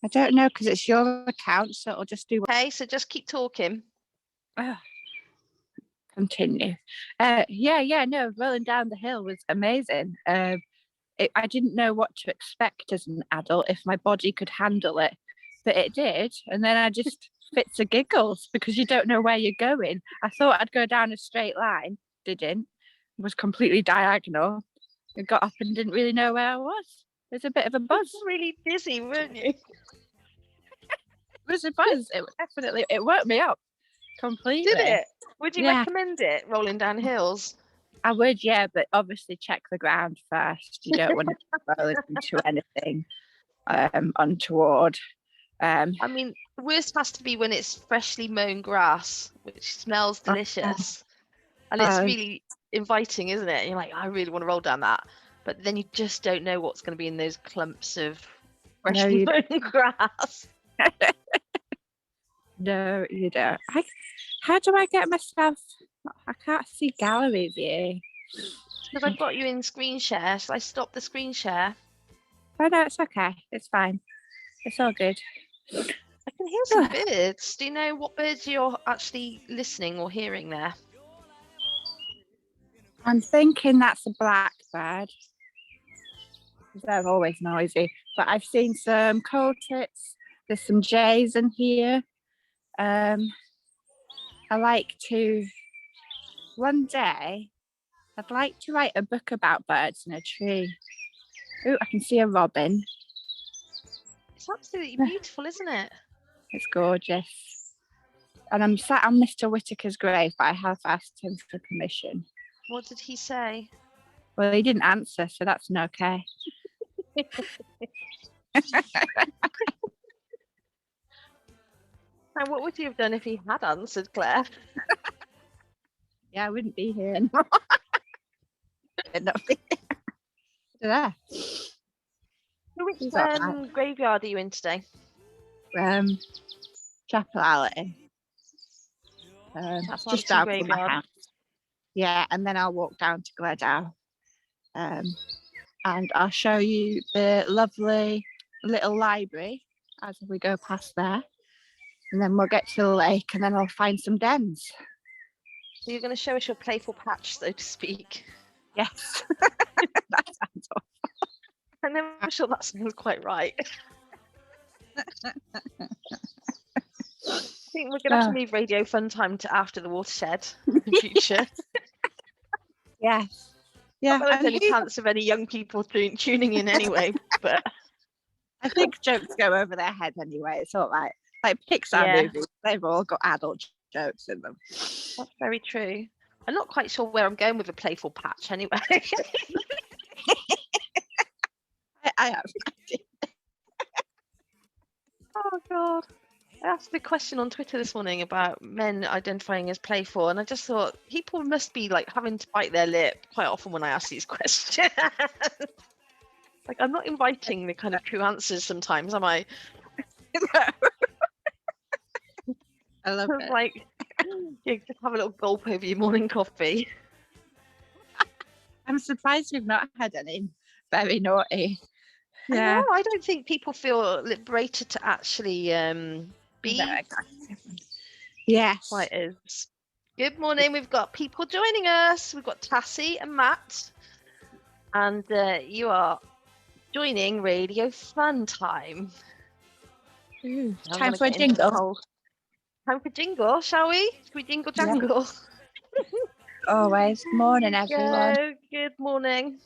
I don't know because it's your account, so it'll just do. Okay, so just keep talking. Continue. No, rolling down the hill was amazing. I didn't know what to expect as an adult, if my body could handle it, but it did. And then I just fits of giggles because you don't know where you're going. I thought I'd go down a straight line, didn't. It was completely diagonal. I got up and didn't really know where I was. There's a bit of a buzz. You were really dizzy, weren't you? It was a buzz. It woke me up completely. Did it? Would you recommend it, rolling down hills? I would, yeah, but obviously check the ground first. You don't want to roll into anything untoward. I mean, the worst has to be when it's freshly mown grass, which smells delicious. And it's really inviting, isn't it? And you're like, I really want to roll down that. But then you just don't know what's going to be in those clumps of freshly mown grass. No, you don't. How do I get myself? I can't see gallery view. Because I've got you in screen share. Shall I stop the screen share? Oh no, it's okay. It's fine. It's all good. I can hear some birds. Do you know what birds you're actually listening or hearing there? I'm thinking that's a blackbird. They're always noisy. But I've seen some coal tits. There's some jays in here. One day, I'd like to write a book about birds in a tree. Oh, I can see a robin. It's absolutely beautiful, isn't it? It's gorgeous. And I'm sat on Mr. Whittaker's grave, but I have asked him for permission. What did he say? Well, he didn't answer, so that's an okay. And what would you have done if he had answered, Claire? Yeah, I wouldn't be here anymore. Yeah. Which graveyard are you in today? Chapel Alley. Just down from my house. Yeah, and then I'll walk down to Gledow. And I'll show you the lovely little library as we go past there. And then we'll get to the lake and then I'll find some dens. So you're going to show us your playful patch, so to speak? Yes. That sounds awful. I'm never sure that sounds quite right. I think we're going to have to move Radio Funtime to after the watershed in the future. Yes. Yeah. Not that there's any chance of any young people tuning in anyway, but I think jokes go over their head anyway. It's all right. Like Pixar movies, they've all got adult jokes in them. That's very true. I'm not quite sure where I'm going with a playful patch anyway. I have. Oh God. I asked a question on Twitter this morning about men identifying as playful, and I just thought people must be like having to bite their lip quite often when I ask these questions. Like, I'm not inviting the kind of true answers sometimes, am I? No. I love it. Like, you just have a little gulp over your morning coffee. I'm surprised we've not had any very naughty. Yeah. I know, I don't think people feel liberated to actually be. No, exactly. Yes. Quite is. Good morning. We've got people joining us. We've got Tassie and Matt. And you are joining Radio Funtime. Ooh, time for a jingle. Time for jingle, shall we? Should we jingle jangle? Yeah. Always. Morning, everyone. Good morning.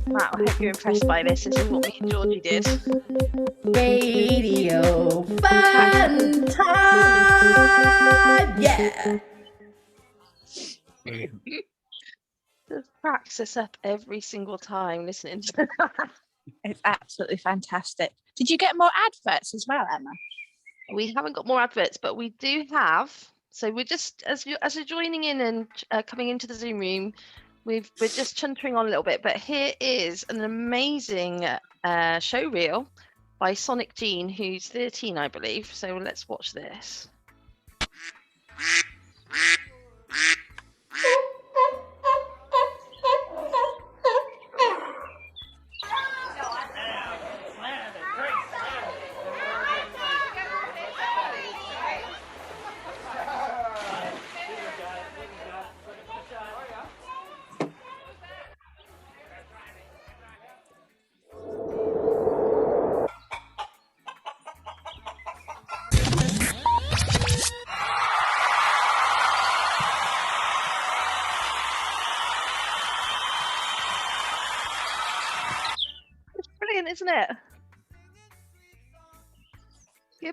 Wow, I hope you're impressed by this. This is what me and Georgie did. Radio Funtime! Yeah! Just cracks us up every single time listening to that. It's absolutely fantastic. Did you get more adverts as well, Emma? We haven't got more adverts, but we do have. So we're just, as you're joining in and coming into the Zoom room, we're just chuntering on a little bit. But here is an amazing show reel by Sonic Jean, who's 13, I believe. So let's watch this.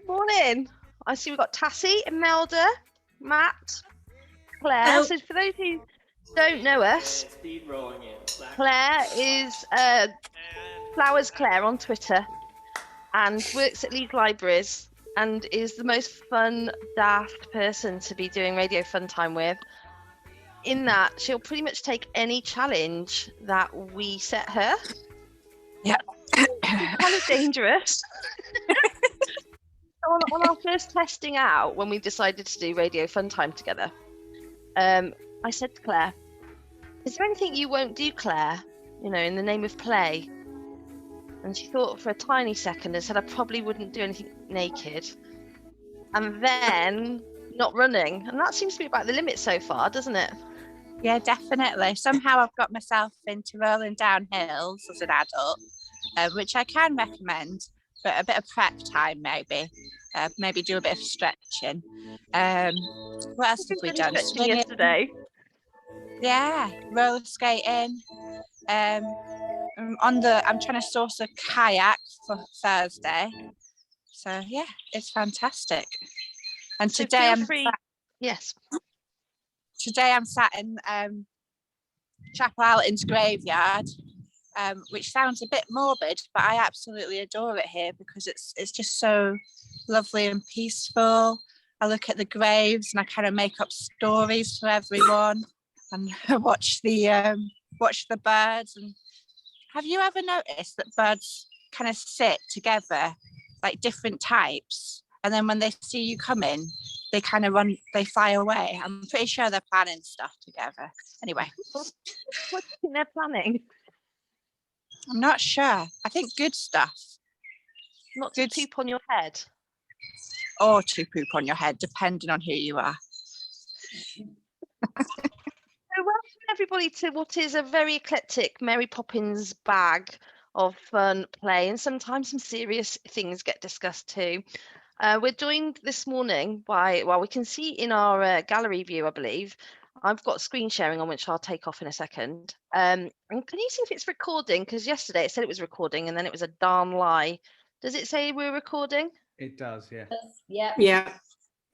Morning. I see we've got Tassie, Imelda, Matt, Claire. Hello. So for those who don't know us, Claire is Flowers Claire on Twitter and works at Leeds Libraries and is the most fun, daft person to be doing Radio Funtime with. In that, she'll pretty much take any challenge that we set her. Yeah. It's kind of dangerous. On our first testing out, when we decided to do Radio Funtime together, I said to Claire, is there anything you won't do, Claire, in the name of play? And she thought for a tiny second and said I probably wouldn't do anything naked. And then not running. And that seems to be about the limit so far, doesn't it? Yeah, definitely. Somehow I've got myself into rolling down hills as an adult, which I can recommend, but a bit of prep time maybe. Maybe do a bit of stretching. What else have we done? Stretching yesterday. Yeah, roller skating. I'm trying to source a kayak for Thursday. So yeah, it's fantastic. And So today feel free. Yes. Today I'm sat in Chapel Alton's graveyard, which sounds a bit morbid, but I absolutely adore it here because it's just so lovely and peaceful. I look at the graves and I kind of make up stories for everyone, and watch the birds. And have you ever noticed that birds kind of sit together, like different types, and then when they see you coming, they kind of run, they fly away? I'm pretty sure they're planning stuff together. Anyway. What do you think they're planning? I'm not sure. I think good stuff. Not to poop on your head. Or to poop on your head, depending on who you are. So welcome everybody to what is a very eclectic Mary Poppins bag of fun, play, and sometimes some serious things get discussed too. We're joined this morning by, well, we can see in our gallery view, I believe, I've got screen sharing on which I'll take off in a second. And can you see if it's recording? Because yesterday it said it was recording and then it was a darn lie. Does it say we're recording? It does, yeah. Yeah.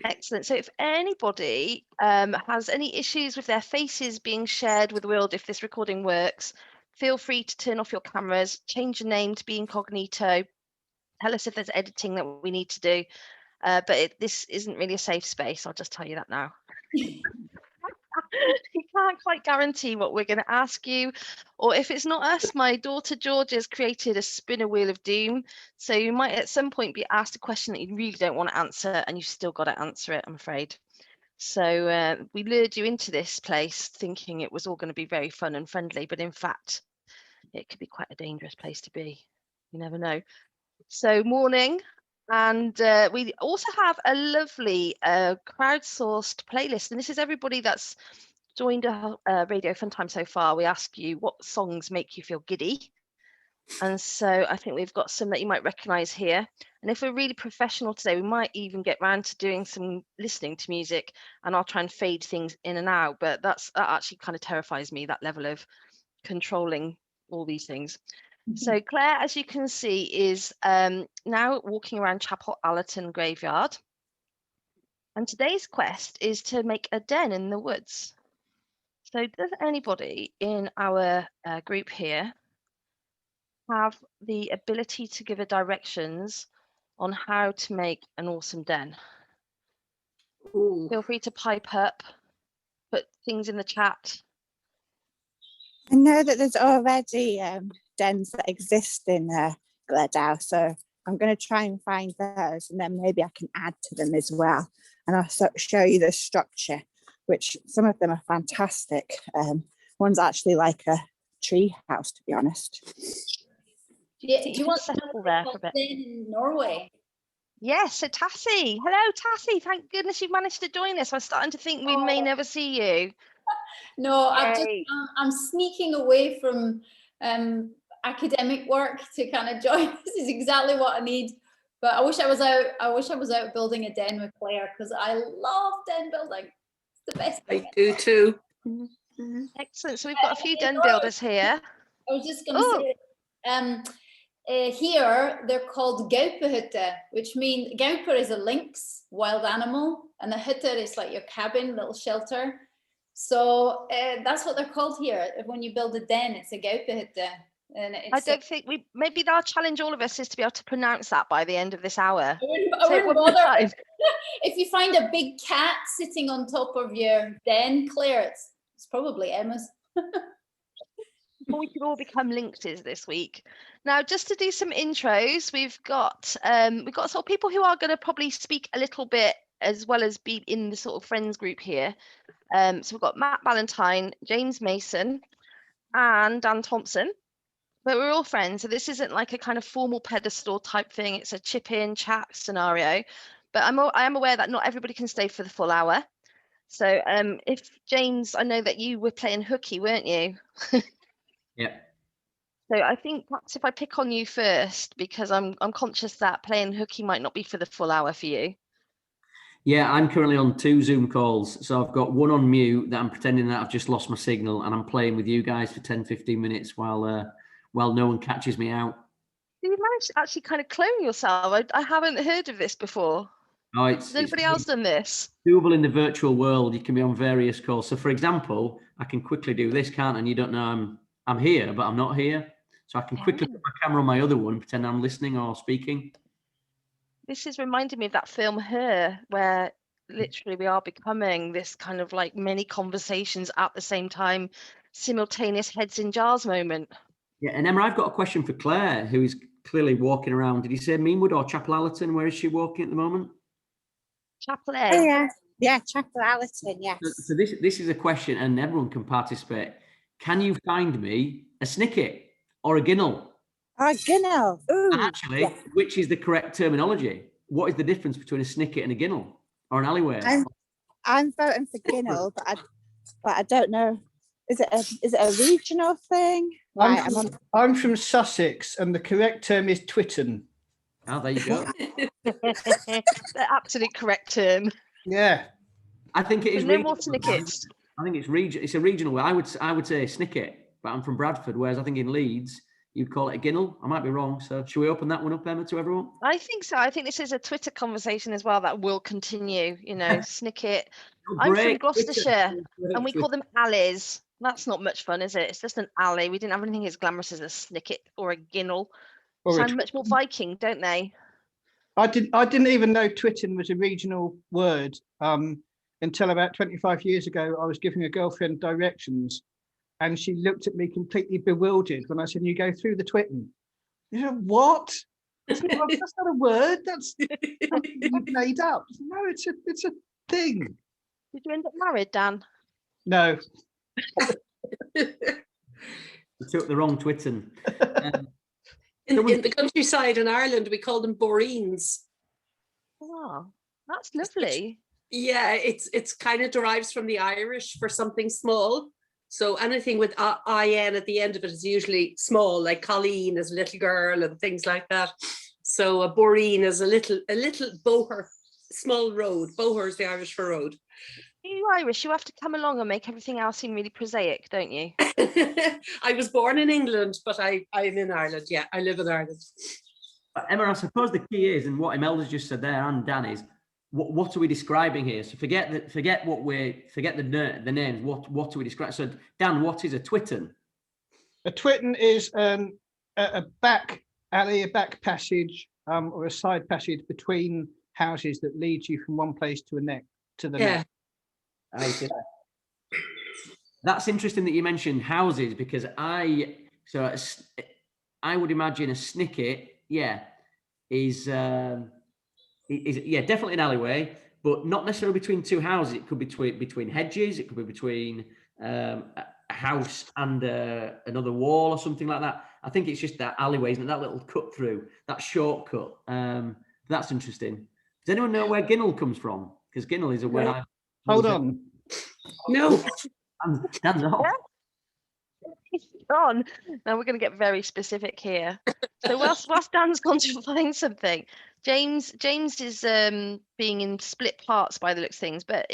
Excellent. So if anybody has any issues with their faces being shared with the world, if this recording works, feel free to turn off your cameras, change your name to be incognito, tell us if there's editing that we need to do. But this isn't really a safe space, I'll just tell you that now. You can't quite guarantee what we're going to ask you, or if it's not us, my daughter George has created a spinner wheel of doom, so you might at some point be asked a question that you really don't want to answer and you've still got to answer it, I'm afraid. So we lured you into this place thinking it was all going to be very fun and friendly, but in fact it could be quite a dangerous place to be. You never know. So morning. And we also have a lovely crowdsourced playlist, and this is everybody that's joined Radio Funtime so far. We ask you what songs make you feel giddy, and so I think we've got some that you might recognise here. And if we're really professional today, we might even get round to doing some listening to music, and I'll try and fade things in and out. But that actually kind of terrifies me, that level of controlling all these things. So Claire, as you can see, is now walking around Chapel Allerton graveyard. And today's quest is to make a den in the woods. So does anybody in our group here have the ability to give directions on how to make an awesome den? Ooh. Feel free to pipe up, put things in the chat. I know that there's already dens that exist in Gledow, so I'm going to try and find those, and then maybe I can add to them as well. And I'll show you the structure, which some of them are fantastic. One's actually like a tree house, to be honest. Do you want to settle there for a bit? In Norway? Yes, so Tassie. Hello, Tassie. Thank goodness you've managed to join us. I was starting to think we may never see you. No, I'm sneaking away from academic work to kind of join. This is exactly what I need. But I wish I was out building a den with Claire, because I love den building. It's the best thing. I do too. Excellent. So we've got a few den builders here. I was just going to say, Here, they're called Gauperhütte, which means Gauper is a lynx, wild animal, and a Hütte is like your cabin, little shelter. So that's what they're called here. When you build a den, it's a Gauperhütte. And I don't think maybe our challenge, all of us, is to be able to pronounce that by the end of this hour. I wouldn't bother. If you find a big cat sitting on top of your den, Claire, it's probably Emma's. We could all become lynxes this week. Now, just to do some intros, we've got sort of people who are going to probably speak a little bit as well as be in the sort of friends group here. So we've got Matt Ballantyne, James Mason, and Dan Thompson. But we're all friends, so this isn't like a kind of formal pedestal type thing. It's a chip-in chat scenario. But I am aware that not everybody can stay for the full hour. So if James, I know that you were playing hooky, weren't you? Yeah. So I think perhaps if I pick on you first, because I'm conscious that playing hooky might not be for the full hour for you. Yeah, I'm currently on 2 Zoom calls. So I've got one on mute that I'm pretending that I've just lost my signal, and I'm playing with you guys for 10, 15 minutes while no one catches me out. You managed to actually kind of clone yourself. I haven't heard of this before. Oh, Has anybody else done this? Doable in the virtual world. You can be on various calls. So, for example, I can quickly do this, can't I? And you don't know I'm here, but I'm not here. So I can quickly put my camera on my other one and pretend I'm listening or speaking. This is reminding me of that film Her, where literally we are becoming this kind of like many conversations at the same time, simultaneous heads in jars moment. Yeah, and Emma, I've got a question for Claire, who is clearly walking around. Did you say Meanwood or Chapel Allerton? Where is she walking at the moment? Chapel Oh, A. yeah, Chapel Allerton, yes. So this is a question, and everyone can participate. Can you find me a snicket or a ginnel? Oh, ginnel. Ooh, and actually, which is the correct terminology? What is the difference between a snicket and a ginnel or an alleyway? I'm voting for ginnel, but I don't know. Is it a regional thing? I'm from Sussex, and the correct term is twitten. Oh, there you go. The absolute correct term. Yeah, I think it is. No more snickets. I think it's a regional way. I would say snicket, but I'm from Bradford, whereas I think in Leeds you'd call it a ginnel. I might be wrong. So should we open that one up, Emma, to everyone? I think so. I think this is a Twitter conversation as well that will continue. You know, snicket. I'm from Gloucestershire, and we call them alleys. That's not much fun, is it? It's just an alley. We didn't have anything as glamorous as a snicket or a ginnel. Sound much more Viking, don't they? I didn't even know twitten was a regional word until about 25 years ago. I was giving a girlfriend directions, and she looked at me completely bewildered when I said, "You go through the twitten." You know what? That's not a word. That's something you've made up. No, it's a thing. Did you end up married, Dan? No. You took the wrong twitten. In the countryside in Ireland, we call them boreens. Oh, that's lovely. Yeah, it's kind of derives from the Irish for something small. So anything with IN at the end of it is usually small, like Colleen is a little girl and things like that. So a boreen is a little boher, small road. Boher is the Irish for road. You Irish, you have to come along and make everything else seem really prosaic, don't you? I was born in England, but I'm in Ireland. Yeah, I live in Ireland. Emma, I suppose the key is, and what Imelda's just said there, and Dan, is what are we describing here? So forget the names. What are we describing? So Dan, what is a twitten? A twitten is a back alley, a back passage, or a side passage between houses that leads you from one place to the next. That's interesting that you mentioned houses, because I would imagine a snicket, is definitely an alleyway, but not necessarily between two houses. It could be between hedges. It could be between a house and another wall or something like that. I think it's just that alleyways and that little cut through, that shortcut. That's interesting. Does anyone know where ginnel comes from? Because ginnel is a word. Hold on. No. Dan's off. On. Now we're going to get very specific here. So whilst Dan's gone to find something, James is being in split parts by the looks of things. But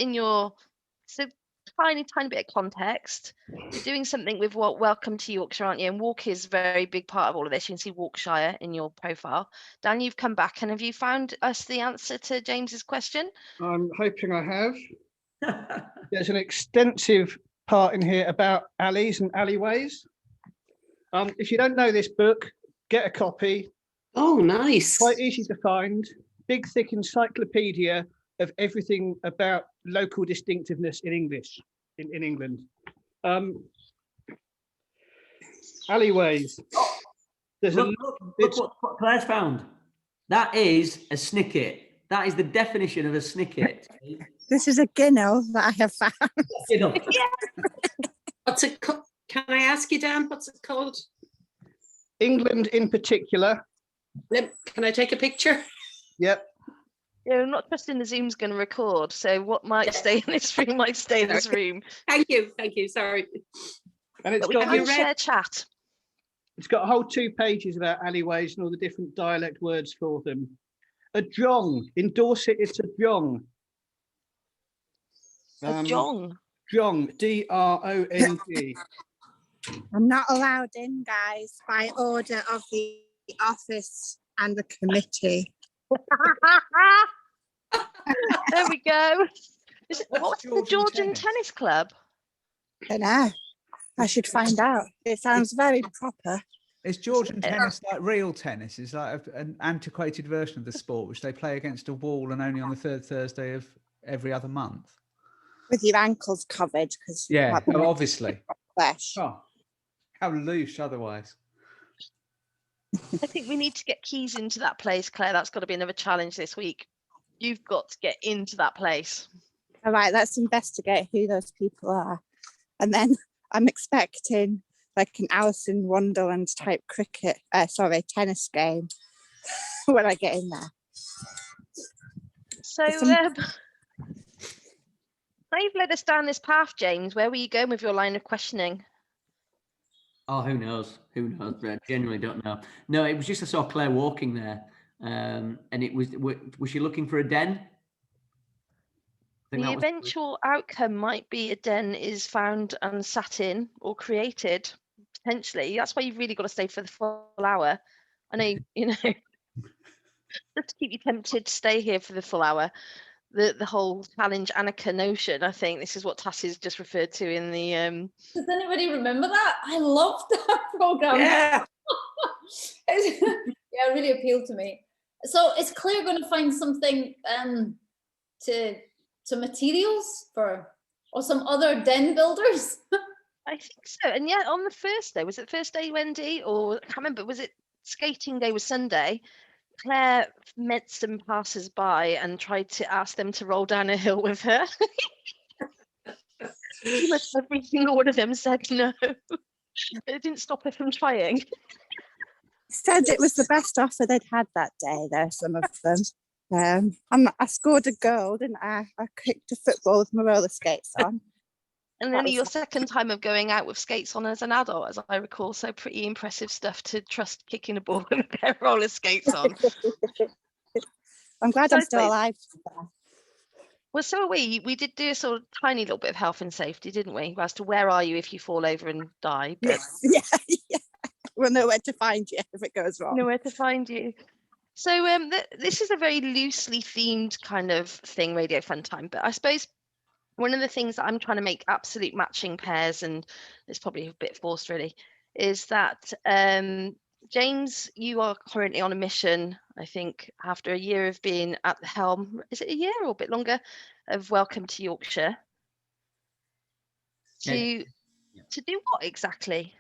tiny bit of context. You're doing something with Welcome to Yorkshire, aren't you? And walk is a very big part of all of this. You can see Walkshire in your profile. Dan, you've come back, and have you found us the answer to James's question? I'm hoping I have. There's an extensive part in here about alleys and alleyways. If you don't know this book, get a copy. Oh, nice. Quite easy to find. Big, thick encyclopedia of everything about local distinctiveness in English, in England. Alleyways. There's Look what Claire's found. That is a snicket. That is the definition of a snicket. This is a ginnel that I have found. What's it called? Can I ask you, Dan, what's it called? England in particular. Can I take a picture? Yep. Yeah, I'm not trusting the Zoom's going to record, so what might stay in this room might stay in this room. Thank you, sorry. And it's But we got can share chat. It's got a whole 2 pages about alleyways and all the different dialect words for them. A jong. In Dorset, it's a jong. A jong. Jong. D-R-O-N-G. I'm not allowed in, guys, by order of the office and the committee. There we go. What's the Georgian Tennis Club? I don't know. I should find out. It sounds very proper. Is Georgian tennis like real tennis? Is like an antiquated version of the sport, which they play against a wall and only on the third Thursday of every other month? With your ankles covered, because obviously. Flesh. Oh, how loose otherwise. I think we need to get keys into that place, Claire. That's got to be another challenge this week. You've got to get into that place. All right, let's investigate who those people are. And then I'm expecting like an Alice in Wonderland type tennis game when I get in there. So now you've led us down this path, James. Where were you going with your line of questioning? Oh, who knows? I genuinely don't know. No, it was just I saw Claire walking there, and it was she looking for a den? The eventual outcome might be a den is found and sat in or created, potentially. That's why you've really got to stay for the full hour. I know, just to keep you tempted to stay here for the full hour. The whole challenge Annika notion, I think this is what Tassie's just referred to in the Does anybody remember that? I loved that program. Yeah. Yeah, it really appealed to me. So is Claire going to find something to materials for, or some other den builders? I think so. And yeah, on the first day, was it first day, Wendy? Or I can't remember, was it skating day was Sunday? Claire met some passers-by and tried to ask them to roll down a hill with her. Every single one of them said no. It didn't stop her from trying. Said it was the best offer they'd had that day, though, some of them. I scored a goal, didn't I? I kicked a football with my roller skates on. And then your second time of going out with skates on as an adult, as I recall, so pretty impressive stuff to trust kicking a ball with a pair of roller skates on. I'm glad I'm still alive. Well, so are we. We did do a sort of tiny little bit of health and safety, didn't we? As to where are you if you fall over and die? But Yeah. We'll know where to find you if it goes wrong. Know where to find you. So this is a very loosely themed kind of thing, Radio Funtime. But I suppose one of the things that I'm trying to make absolute matching pairs, and it's probably a bit forced really, is that James, you are currently on a mission, I think, after a year of being at the helm, is it a year or a bit longer, of Welcome to Yorkshire? To do what exactly?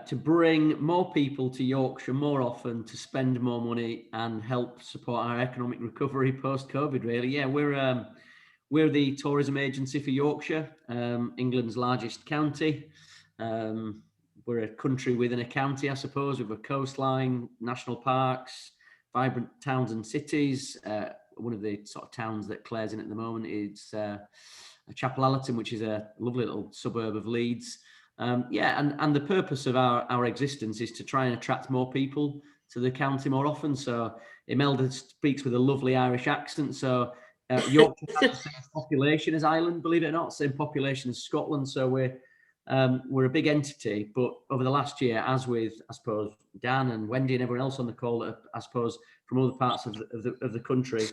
To bring more people to Yorkshire more often, to spend more money and help support our economic recovery post-COVID, really. Yeah, we're the tourism agency for Yorkshire, England's largest county. We're a country within a county, I suppose, with a coastline, national parks, vibrant towns and cities. One of the sort of towns that Claire's in at the moment is Chapel Allerton, which is a lovely little suburb of Leeds. And the purpose of our existence is to try and attract more people to the county more often. So Imelda speaks with a lovely Irish accent. So Yorkshire has the same population as Ireland, believe it or not, same population as Scotland. So we're a big entity. But over the last year, as with, I suppose, Dan and Wendy and everyone else on the call, I suppose from other parts of the country,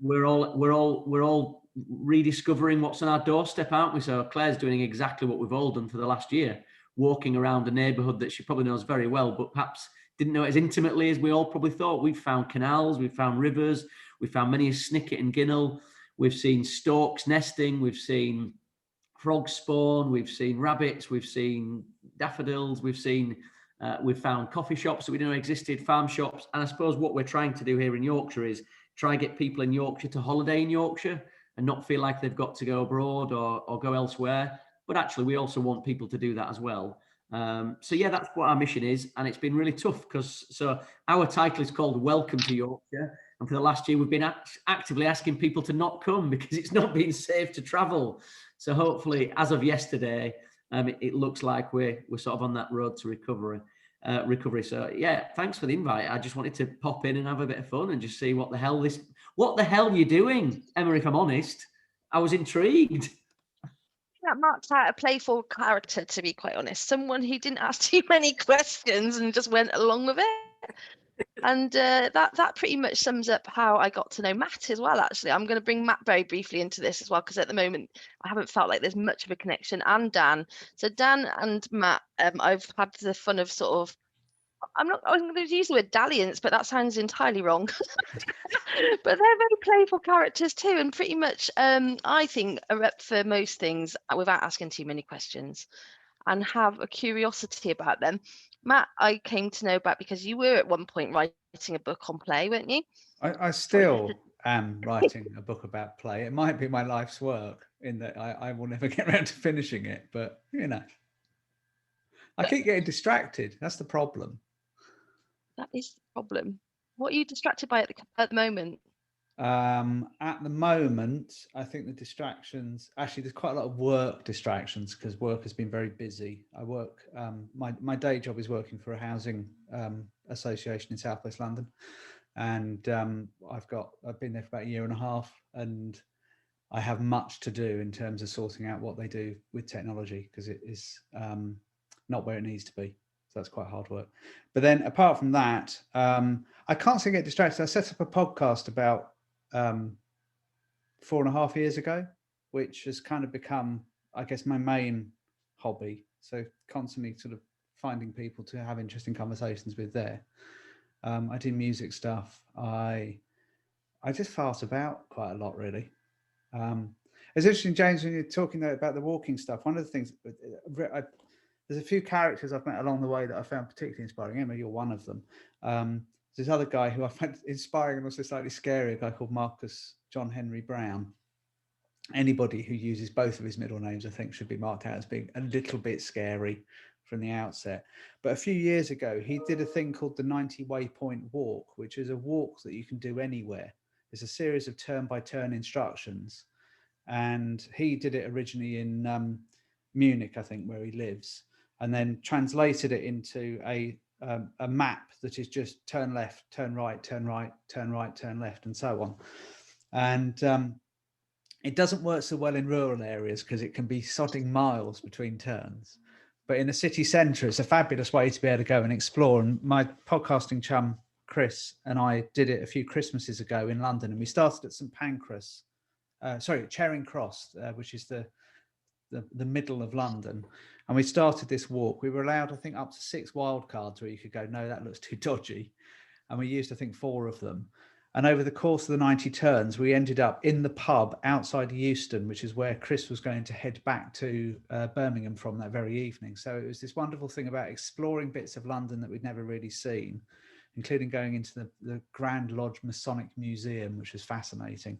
we're all rediscovering what's on our doorstep, aren't we? So Claire's doing exactly what we've all done for the last year, walking around a neighbourhood that she probably knows very well, but perhaps didn't know it as intimately as we all probably thought. We've found canals, we've found rivers, we've found many a snicket and ginnel, we've seen storks nesting, we've seen frogs spawn, we've seen rabbits, we've seen daffodils, we've found coffee shops that we didn't know existed, farm shops. And I suppose what we're trying to do here in Yorkshire is try and get people in Yorkshire to holiday in Yorkshire and not feel like they've got to go abroad or go elsewhere. But actually, we also want people to do that as well. So yeah, that's what our mission is. And it's been really tough because our title is called Welcome to Yorkshire. And for the last year, we've been actively asking people to not come because it's not been safe to travel. So hopefully, as of yesterday, it looks like we're sort of on that road to recovery. So yeah, thanks for the invite. I just wanted to pop in and have a bit of fun and just see what the hell you're doing, Emma. If I'm honest, I was intrigued. That marked out a playful character, to be quite honest. Someone who didn't ask too many questions and just went along with it. And that pretty much sums up how I got to know Matt as well, actually. I'm going to bring Matt very briefly into this as well, because at the moment, I haven't felt like there's much of a connection, and Dan. So Dan and Matt, I've had the fun of sort of, I was going to use the word dalliance, but that sounds entirely wrong. But they're very playful characters too, and pretty much, I think, are up for most things without asking too many questions and have a curiosity about them. Matt, I came to know about because you were at one point writing a book on play, weren't you? I still am writing a book about play. It might be my life's work in that I will never get around to finishing it, but I keep getting distracted. That's the problem. That is the problem. What are you distracted by at the moment? At the moment, I think the distractions, actually, there's quite a lot of work distractions because work has been very busy. I work, my day job is working for a housing association in South West London. And I've been there for about a year and a half, and I have much to do in terms of sorting out what they do with technology because it is not where it needs to be. So that's quite hard work. But then apart from that, I can't say get distracted. I set up a podcast about 4.5 years ago, which has kind of become, I guess, my main hobby. So constantly sort of finding people to have interesting conversations with there. I do music stuff. I just fart about quite a lot, really. It's interesting, James, when you're talking about the walking stuff. One of the things, there's a few characters I've met along the way that I found particularly inspiring. Emma, you're one of them. There's this other guy who I found inspiring and also slightly scary, a guy called Marcus John Henry Brown. Anybody who uses both of his middle names, I think, should be marked out as being a little bit scary from the outset. But a few years ago, he did a thing called the 90 Waypoint Walk, which is a walk that you can do anywhere. It's a series of turn-by-turn instructions. And he did it originally in Munich, I think, where he lives, and then translated it into a map that is just turn left, turn right, turn right, turn right, turn left, and so on. And it doesn't work so well in rural areas because it can be sodding miles between turns. But in the city centre, it's a fabulous way to be able to go and explore. And my podcasting chum, Chris, and I did it a few Christmases ago in London. And we started at St Pancras, Charing Cross, which is the middle of London. And we started this walk. We were allowed, I think, up to 6 wild cards where you could go, no, that looks too dodgy. And we used, I think, 4 of them. And over the course of the 90 turns, we ended up in the pub outside Euston, which is where Chris was going to head back to Birmingham from that very evening. So it was this wonderful thing about exploring bits of London that we'd never really seen, including going into the Grand Lodge Masonic Museum, which was fascinating,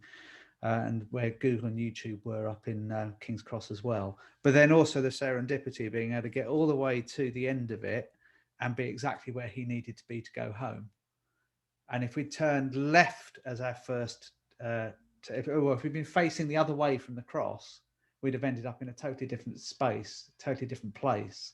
and where Google and YouTube were up in King's Cross as well. But then also the serendipity of being able to get all the way to the end of it and be exactly where he needed to be to go home. And if we turned left as our first, if we'd been facing the other way from the cross, we'd have ended up in a totally different space, totally different place.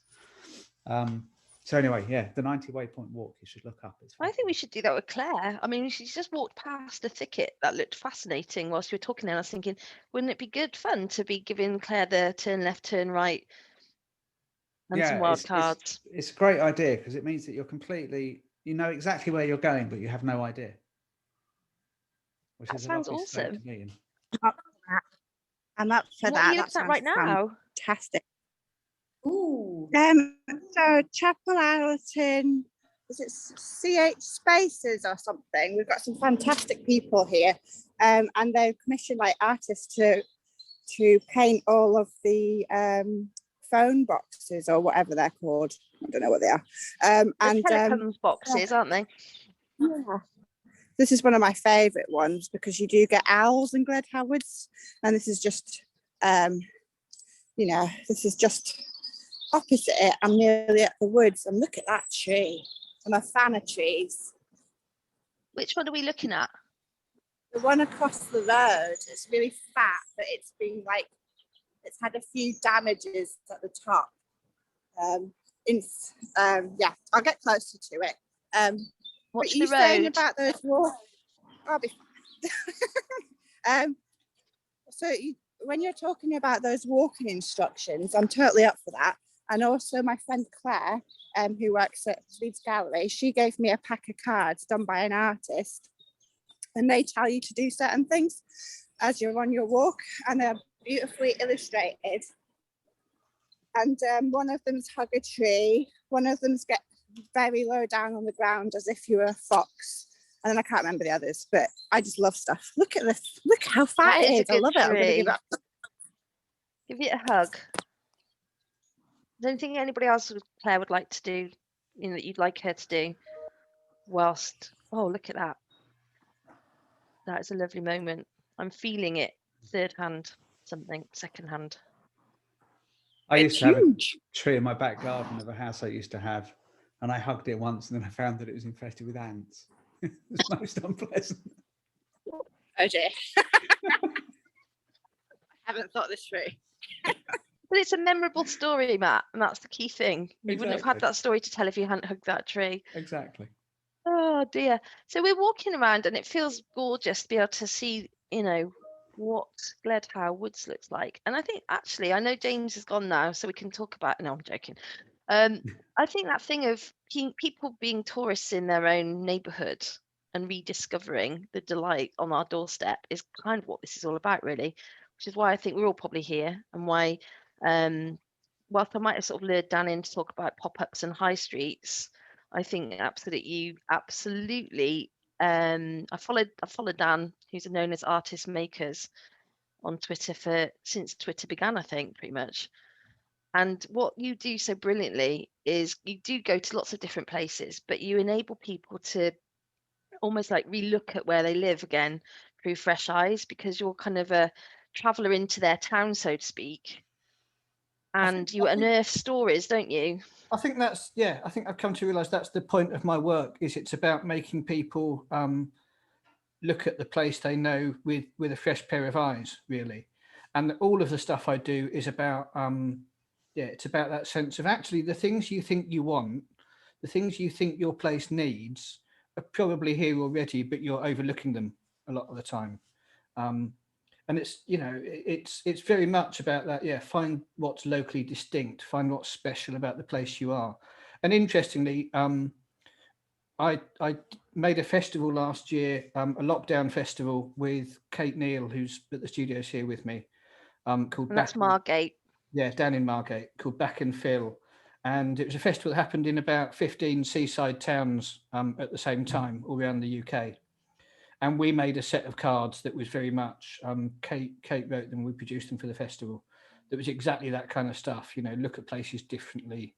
So anyway, yeah, the 90 waypoint walk you should look up. It's I think we should do that with Claire. I mean, she just walked past a thicket that looked fascinating whilst we were talking, and I was thinking, wouldn't it be good fun to be giving Claire the turn left, turn right, and some wild cards? It's a great idea because it means that you know exactly where you're going, but you have no idea. Which That is sounds a lovely state awesome. to be in. I'm up for What are that. you That looking at right sounds now? fantastic. Ooh. So Chapel Allerton, is it CH Spaces or something? We've got some fantastic people here, and they've commissioned like artists to paint all of the phone boxes or whatever they're called. I don't know what they are. The And telecoms boxes, aren't they? yeah. This is one of my favourite ones because you do get owls and gledhowards, and this is just, this is just opposite it. I'm nearly at the woods, and look at that tree. I'm a fan of trees. Which one are we looking at? The one across the road is really fat, but it's had a few damages at the top. I'll get closer to it. Watch But you the saying road. about those walks, I'll be fine. When you're talking about those walking instructions, I'm totally up for that. And also my friend Claire, who works at Leeds Gallery, she gave me a pack of cards done by an artist, and they tell you to do certain things as you're on your walk, and they're beautifully illustrated. And one of them's hug a tree, one of them's get very low down on the ground as if you were a fox, and then I can't remember the others, but I just love stuff. Look at this, look how fat That is it a is. I good love it. I'm gonna give tree. it. Give it a hug. Don't think anybody else, Claire, would like to do, that you'd like her to do whilst, oh, look at that. That is a lovely moment. I'm feeling it. Third hand, second hand. I It's used to have huge. a tree in my back garden of a house I used to have, and I hugged it once, and then I found that it was infested with ants. It was most unpleasant. Oh dear. I haven't thought this through. But it's a memorable story, Matt, and that's the key thing. You wouldn't have had Exactly. that story to tell if you hadn't hugged that tree. Exactly. Oh dear. So we're walking around and it feels gorgeous to be able to see, what Gledhow Woods looks like. And I think actually, I know James has gone now, so we can talk about, no, I'm joking. I think that thing of people being tourists in their own neighbourhood and rediscovering the delight on our doorstep is kind of what this is all about, really, which is why I think we're all probably here, and why, whilst I might have sort of lured Dan in to talk about pop-ups and high streets, I think absolutely. I followed Dan, who's known as Artist Makers, on Twitter since Twitter began, I think, pretty much. And what you do so brilliantly is you do go to lots of different places, but you enable people to almost like relook at where they live again through fresh eyes, because you're kind of a traveller into their town, so to speak. And you unearth stories, don't you? I think I think I've come to realise that's the point of my work, is it's about making people look at the place they know with a fresh pair of eyes, really. And all of the stuff I do is about, it's about that sense of actually the things you think you want, the things you think your place needs are probably here already, but you're overlooking them a lot of the time. And it's, it's very much about that. Find what's locally distinct, find what's special about the place you are. And interestingly, I made a festival last year, a lockdown festival with Kate Neal, who's at the studios here with me, called And that's Margate. Yeah, down in Margate, called Back and Fill. And it was a festival that happened in about 15 seaside towns at the same time all around the UK. And we made a set of cards that was very much, Kate wrote them, we produced them for the festival. That was exactly that kind of stuff, look at places differently.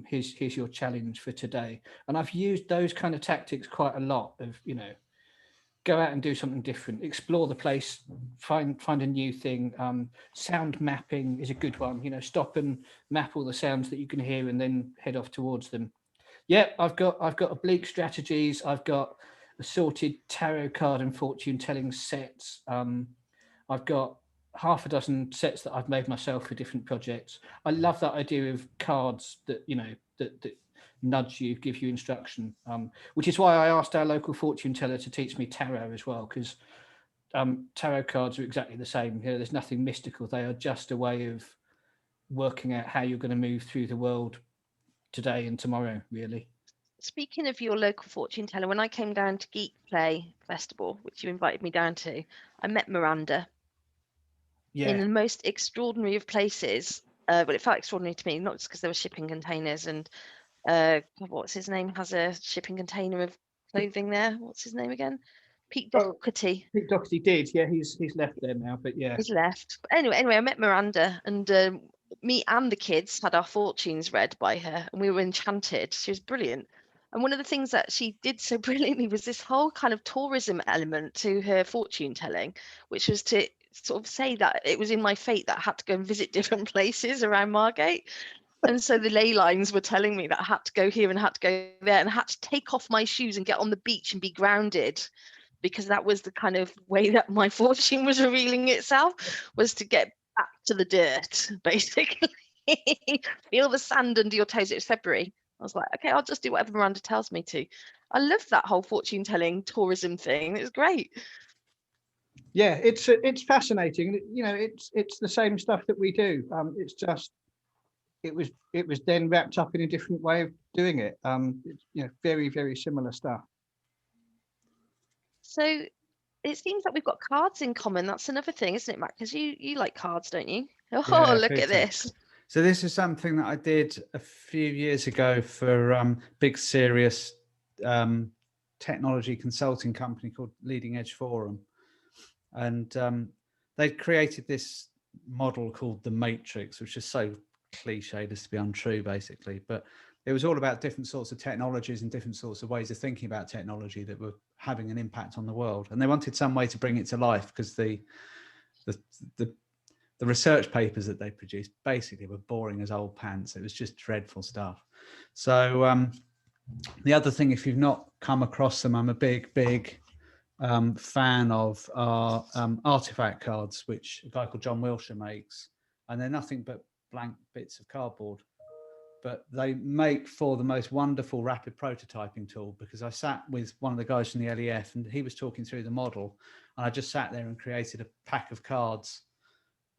Here's your challenge for today. And I've used those kind of tactics quite a lot of, go out and do something different, explore the place, find a new thing. Sound mapping is a good one, stop and map all the sounds that you can hear and then head off towards them. Yeah, I've got oblique strategies. I've got assorted tarot card and fortune telling sets. I've got half a dozen sets that I've made myself for different projects. I love that idea of cards that, that nudge you, give you instruction, which is why I asked our local fortune teller to teach me tarot as well, because tarot cards are exactly the same. You know, there's nothing mystical. They are just a way of working out how you're going to move through the world today and tomorrow, really. Speaking of your local fortune teller, when I came down to Geek Play Festival, which you invited me down to, I met Miranda in the most extraordinary of places. But it felt extraordinary to me, not just because there were shipping containers and what's his name has a shipping container of clothing there. What's his name again? Pete Doherty. Pete Doherty did, yeah. He's left there now, but yeah. He's left. But anyway, I met Miranda, and me and the kids had our fortunes read by her, and we were enchanted. She was brilliant. And one of the things that she did so brilliantly was this whole kind of tourism element to her fortune telling, which was to sort of say that it was in my fate that I had to go and visit different places around Margate. And so the ley lines were telling me that I had to go here and had to go there, and I had to take off my shoes and get on the beach and be grounded, because that was the kind of way that my fortune was revealing itself, was to get back to the dirt, basically. Feel the sand under your toes. It was February. I was like, okay, I'll just do whatever Miranda tells me to. I loved that whole fortune telling tourism thing. It was great. Yeah, it's fascinating. You know, it's the same stuff that we do. It's just it was then wrapped up in a different way of doing it. It's, you know, very, very similar stuff. So it seems like we've got cards in common. That's another thing, isn't it, Matt? Because you like cards, don't you? Oh, Yeah, look big at time. this. So this is something that I did a few years ago for big serious technology consulting company called Leading Edge Forum, and they'd created this model called the Matrix, which is so cliched as to be untrue, basically. But it was all about different sorts of technologies and different sorts of ways of thinking about technology that were having an impact on the world, and they wanted some way to bring it to life, because the research papers that they produced basically were boring as old pants. It was just dreadful stuff. So the other thing, if you've not come across them, I'm a big fan of artifact cards, which a guy called John Wilshire makes, and they're nothing but blank bits of cardboard, but they make for the most wonderful rapid prototyping tool, because I sat with one of the guys from the LEF and he was talking through the model, and I just sat there and created a pack of cards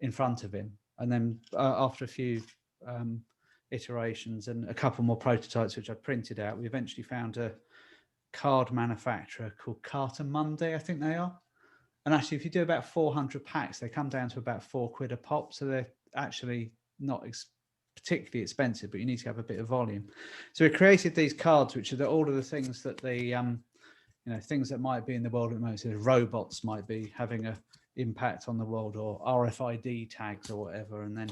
in front of him, and then after a few iterations and a couple more prototypes which I printed out, we eventually found a card manufacturer called Carter Monday, I think they are. And actually, if you do about 400 packs, they come down to about £4 a pop, so they're actually not particularly expensive, but you need to have a bit of volume. So we created these cards, which are all of the things that the things that might be in the world at the moment. So robots might be having a impact on the world, or RFID tags or whatever, and then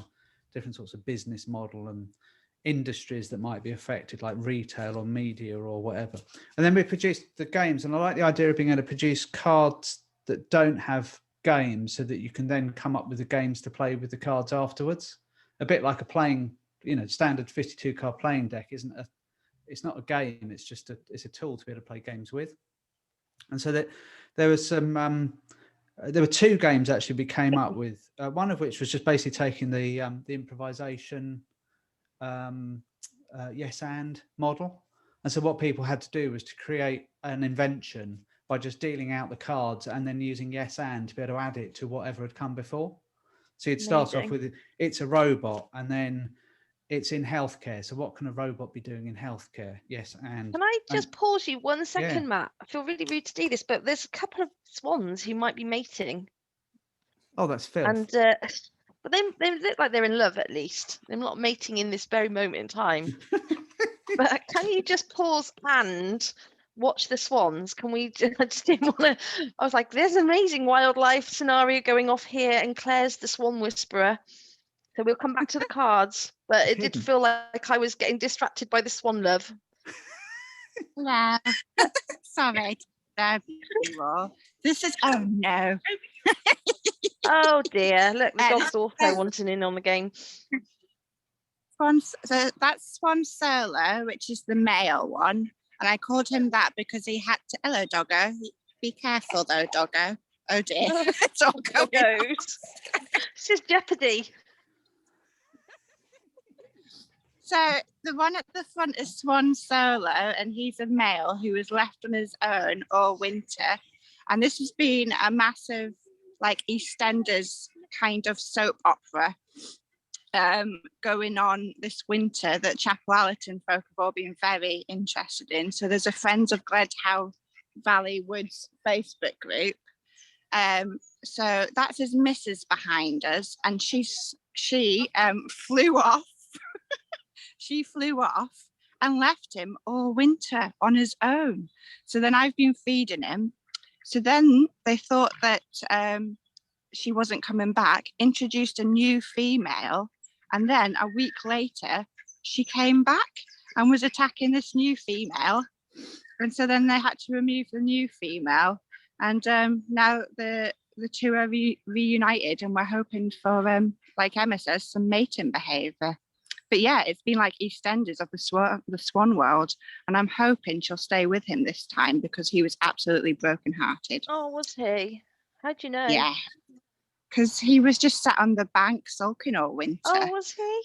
different sorts of business model and industries that might be affected, like retail or media or whatever. And then we produced the games, and I like the idea of being able to produce cards that don't have games, so that you can then come up with the games to play with the cards afterwards. A bit like a playing, standard 52 card playing deck it's not a game, it's just it's a tool to be able to play games with. And so that there was there were two games actually we came up with, one of which was just basically taking the improvisation yes and model. And so what people had to do was to create an invention by just dealing out the cards and then using yes and to be able to add it to whatever had come before. So you'd start off with it's a robot, and then it's in healthcare. So what can a robot be doing in healthcare? Yes, and can I just pause you 1 second, Yeah. Matt? I feel really rude to do this, but there's a couple of swans who might be mating, oh, that's filth. and but they look like they're in love, at least. They're not mating in this very moment in time. But can you just pause and watch the swans? Can we? I just didn't want to. I was like, there's an amazing wildlife scenario going off here, and Claire's the swan whisperer. So we'll come back to the cards, but it did feel like I was getting distracted by the swan love. No, sorry. This is, oh no. Oh dear, look, the dog's also wanting in on the game. So that's Swan Solo, which is the male one. And I called him that because he had to, hello doggo, be careful though, doggo. Oh dear, it's all going on. This is Jeopardy. So the one at the front is Swan Solo, and he's a male who was left on his own all winter. And this has been a massive, like, EastEnders kind of soap opera going on this winter that Chapel Allerton folk have all been very interested in. So there's a Friends of Gledhow Valley Woods Facebook group. So that's his missus behind us, and she flew off. She flew off and left him all winter on his own. So then I've been feeding him. So then they thought that she wasn't coming back, introduced a new female, and then a week later she came back and was attacking this new female. And so then they had to remove the new female, and now the two are reunited, and we're hoping for like Emma says, some mating behaviour. But yeah, it's been like EastEnders of the Swan world, and I'm hoping she'll stay with him this time because he was absolutely brokenhearted. Oh, was he? How'd you know? Yeah, because he was just sat on the bank sulking all winter. Oh, was he?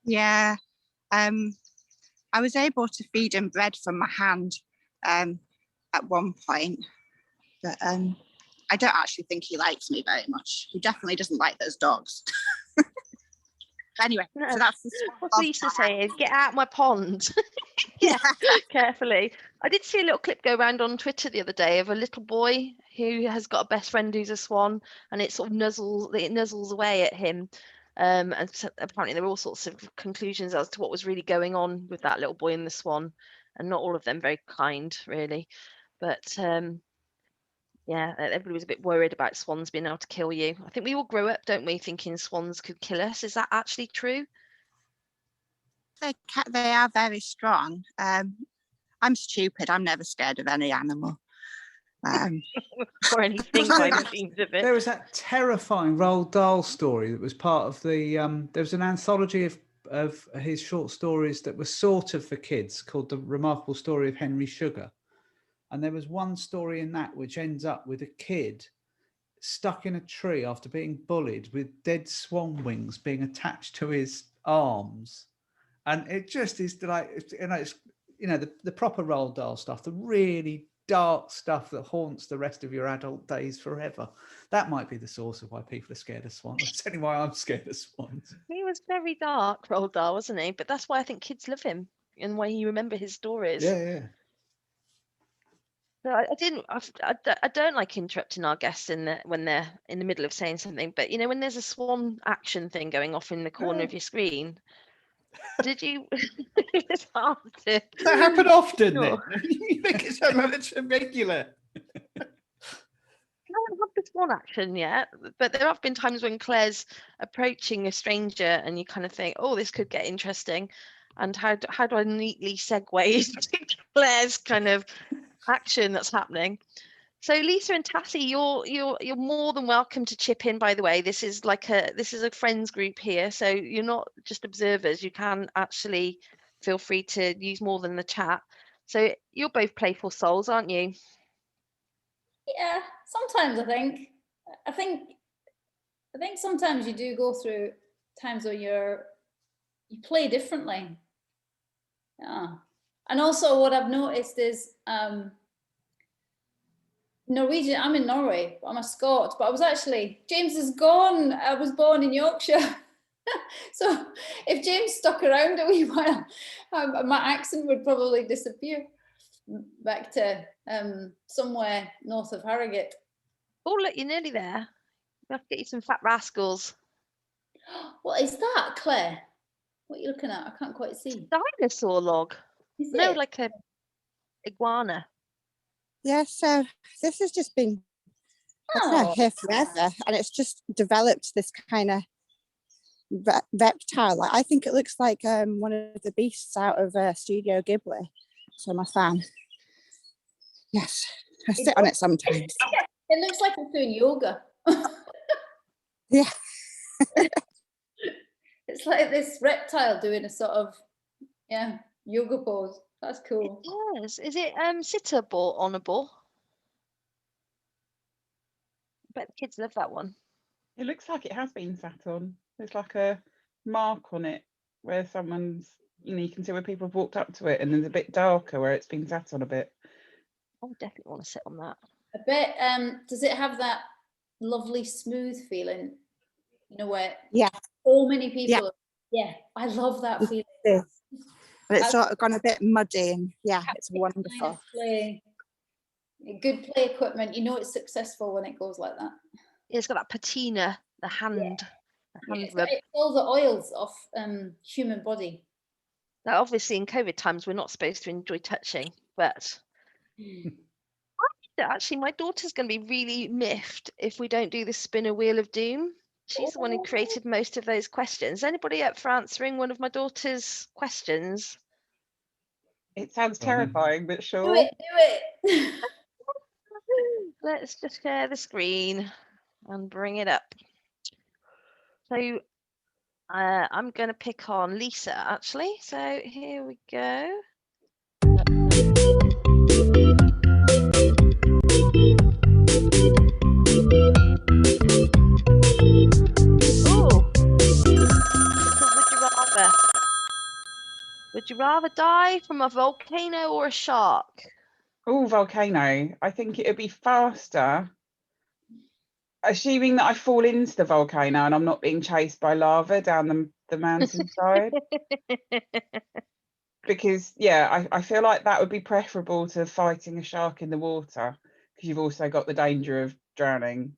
Yeah. I was able to feed him bread from my hand at one point, but I don't actually think he likes me very much. He definitely doesn't like those dogs. Anyway, No. so that's the What's Lisa saying? Get out my pond. Yeah, carefully. I did see a little clip go around on Twitter the other day of a little boy who has got a best friend who's a swan, and it sort of nuzzles away at him. And so apparently there were all sorts of conclusions as to what was really going on with that little boy and the swan, and not all of them very kind, really. But yeah, everybody was a bit worried about swans being able to kill you. I think we all grow up, don't we, thinking swans could kill us. Is that actually true? They are very strong. I'm stupid. I'm never scared of any animal. Or anything by the seams of it. There was that terrifying Roald Dahl story that was part of the. There was an anthology of his short stories that was sort of for kids called The Remarkable Story of Henry Sugar. And there was one story in that which ends up with a kid stuck in a tree after being bullied with dead swan wings being attached to his arms. And it just is like, it's the proper Roald Dahl stuff, the really dark stuff that haunts the rest of your adult days forever. That might be the source of why people are scared of swans. That's only why I'm scared of swans. He was very dark, Roald Dahl, wasn't he? But that's why I think kids love him and why you remember his stories. Yeah. So I don't like interrupting our guests when they're in the middle of saying something. But when there's a swan action thing going off in the corner of your screen, did you? It's hard to. That happen often. Sure. Then? You make it sound like it's irregular. I haven't had the swan action yet, but there have been times when Claire's approaching a stranger and you kind of think, oh, this could get interesting. And how do I neatly segue into Claire's kind of action that's happening? So Lisa and Tassie, you're more than welcome to chip in, by the way. This is a friends group here, so you're not just observers. You can actually feel free to use more than the chat. So you're both playful souls, aren't you? Yeah, sometimes I think sometimes you do go through times where you play differently. Yeah. And also what I've noticed is Norwegian, I'm in Norway, I'm a Scot, but James is gone. I was born in Yorkshire. So if James stuck around a wee while, my accent would probably disappear back to somewhere north of Harrogate. Oh, look, you're nearly there. We have to get you some fat rascals. What is that, Claire? What are you looking at? I can't quite see. Dinosaur log. Is No, it? like a iguana. Yeah, so this has just been here forever, and it's just developed this kind of reptile. Like, I think it looks like one of the beasts out of Studio Ghibli. So I'm a fan. Yes, I sit on it sometimes. It looks like it's doing yoga. Yeah. It's like this reptile doing a sort of yoga pose. That's cool. Yes. Is it sittable on a ball? I bet the kids love that one. It looks like it has been sat on. There's like a mark on it. where someone's, you can see where people have walked up to it, and there's a bit darker where it's been sat on a bit. I would definitely want to sit on that. A bit. Does it have that lovely smooth feeling? Where so many people. Yeah, I love that feeling. But it's sort of gone a bit muddy, and it's wonderful. Good play equipment. It's successful when it goes like that. It's got that patina, the hand. It's all the oils off human body. Now, obviously, in COVID times, we're not supposed to enjoy touching, but actually, my daughter's going to be really miffed if we don't do the spinner wheel of doom. She's the one who created most of those questions. Anybody up for answering one of my daughter's questions? It sounds terrifying, but sure. Do it. Let's just share the screen and bring it up. So I'm going to pick on Lisa, actually. So here we go. Would you rather die from a volcano or a shark? Oh, volcano. I think it would be faster, assuming that I fall into the volcano and I'm not being chased by lava down the mountainside. Because, I feel like that would be preferable to fighting a shark in the water, because you've also got the danger of drowning.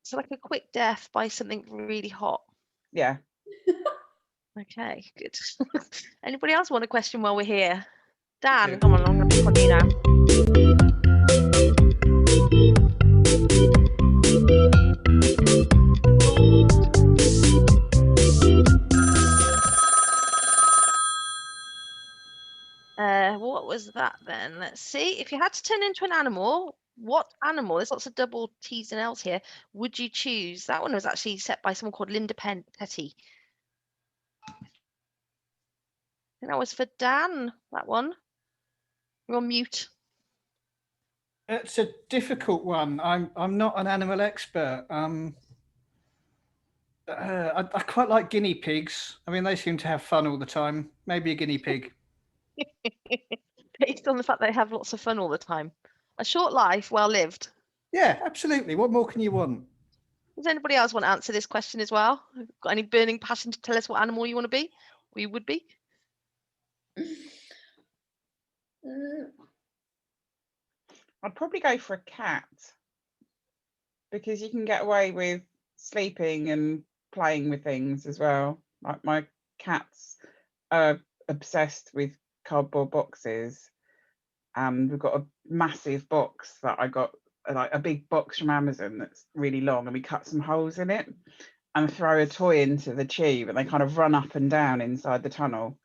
So like a quick death by something really hot. Yeah. Okay, good. Anybody else want a question while we're here? Dan, come on, I'm going to pick on you now. What was that then? Let's see. If you had to turn into an animal, what animal, there's lots of double T's and L's here, would you choose? That one was actually set by someone called Linda Petty. I think that was for Dan, that one. You're on mute. It's a difficult one. I'm not an animal expert. I quite like guinea pigs. I mean, they seem to have fun all the time. Maybe a guinea pig. Based on the fact they have lots of fun all the time. A short life, well lived. Yeah, absolutely. What more can you want? Does anybody else want to answer this question as well? Got any burning passion to tell us what animal you want to be? Or you would be? I'd probably go for a cat, because you can get away with sleeping and playing with things as well. Like, my cats are obsessed with cardboard boxes, and we've got a massive box that I got, like a big box from Amazon that's really long, and we cut some holes in it and throw a toy into the tube, and they kind of run up and down inside the tunnel.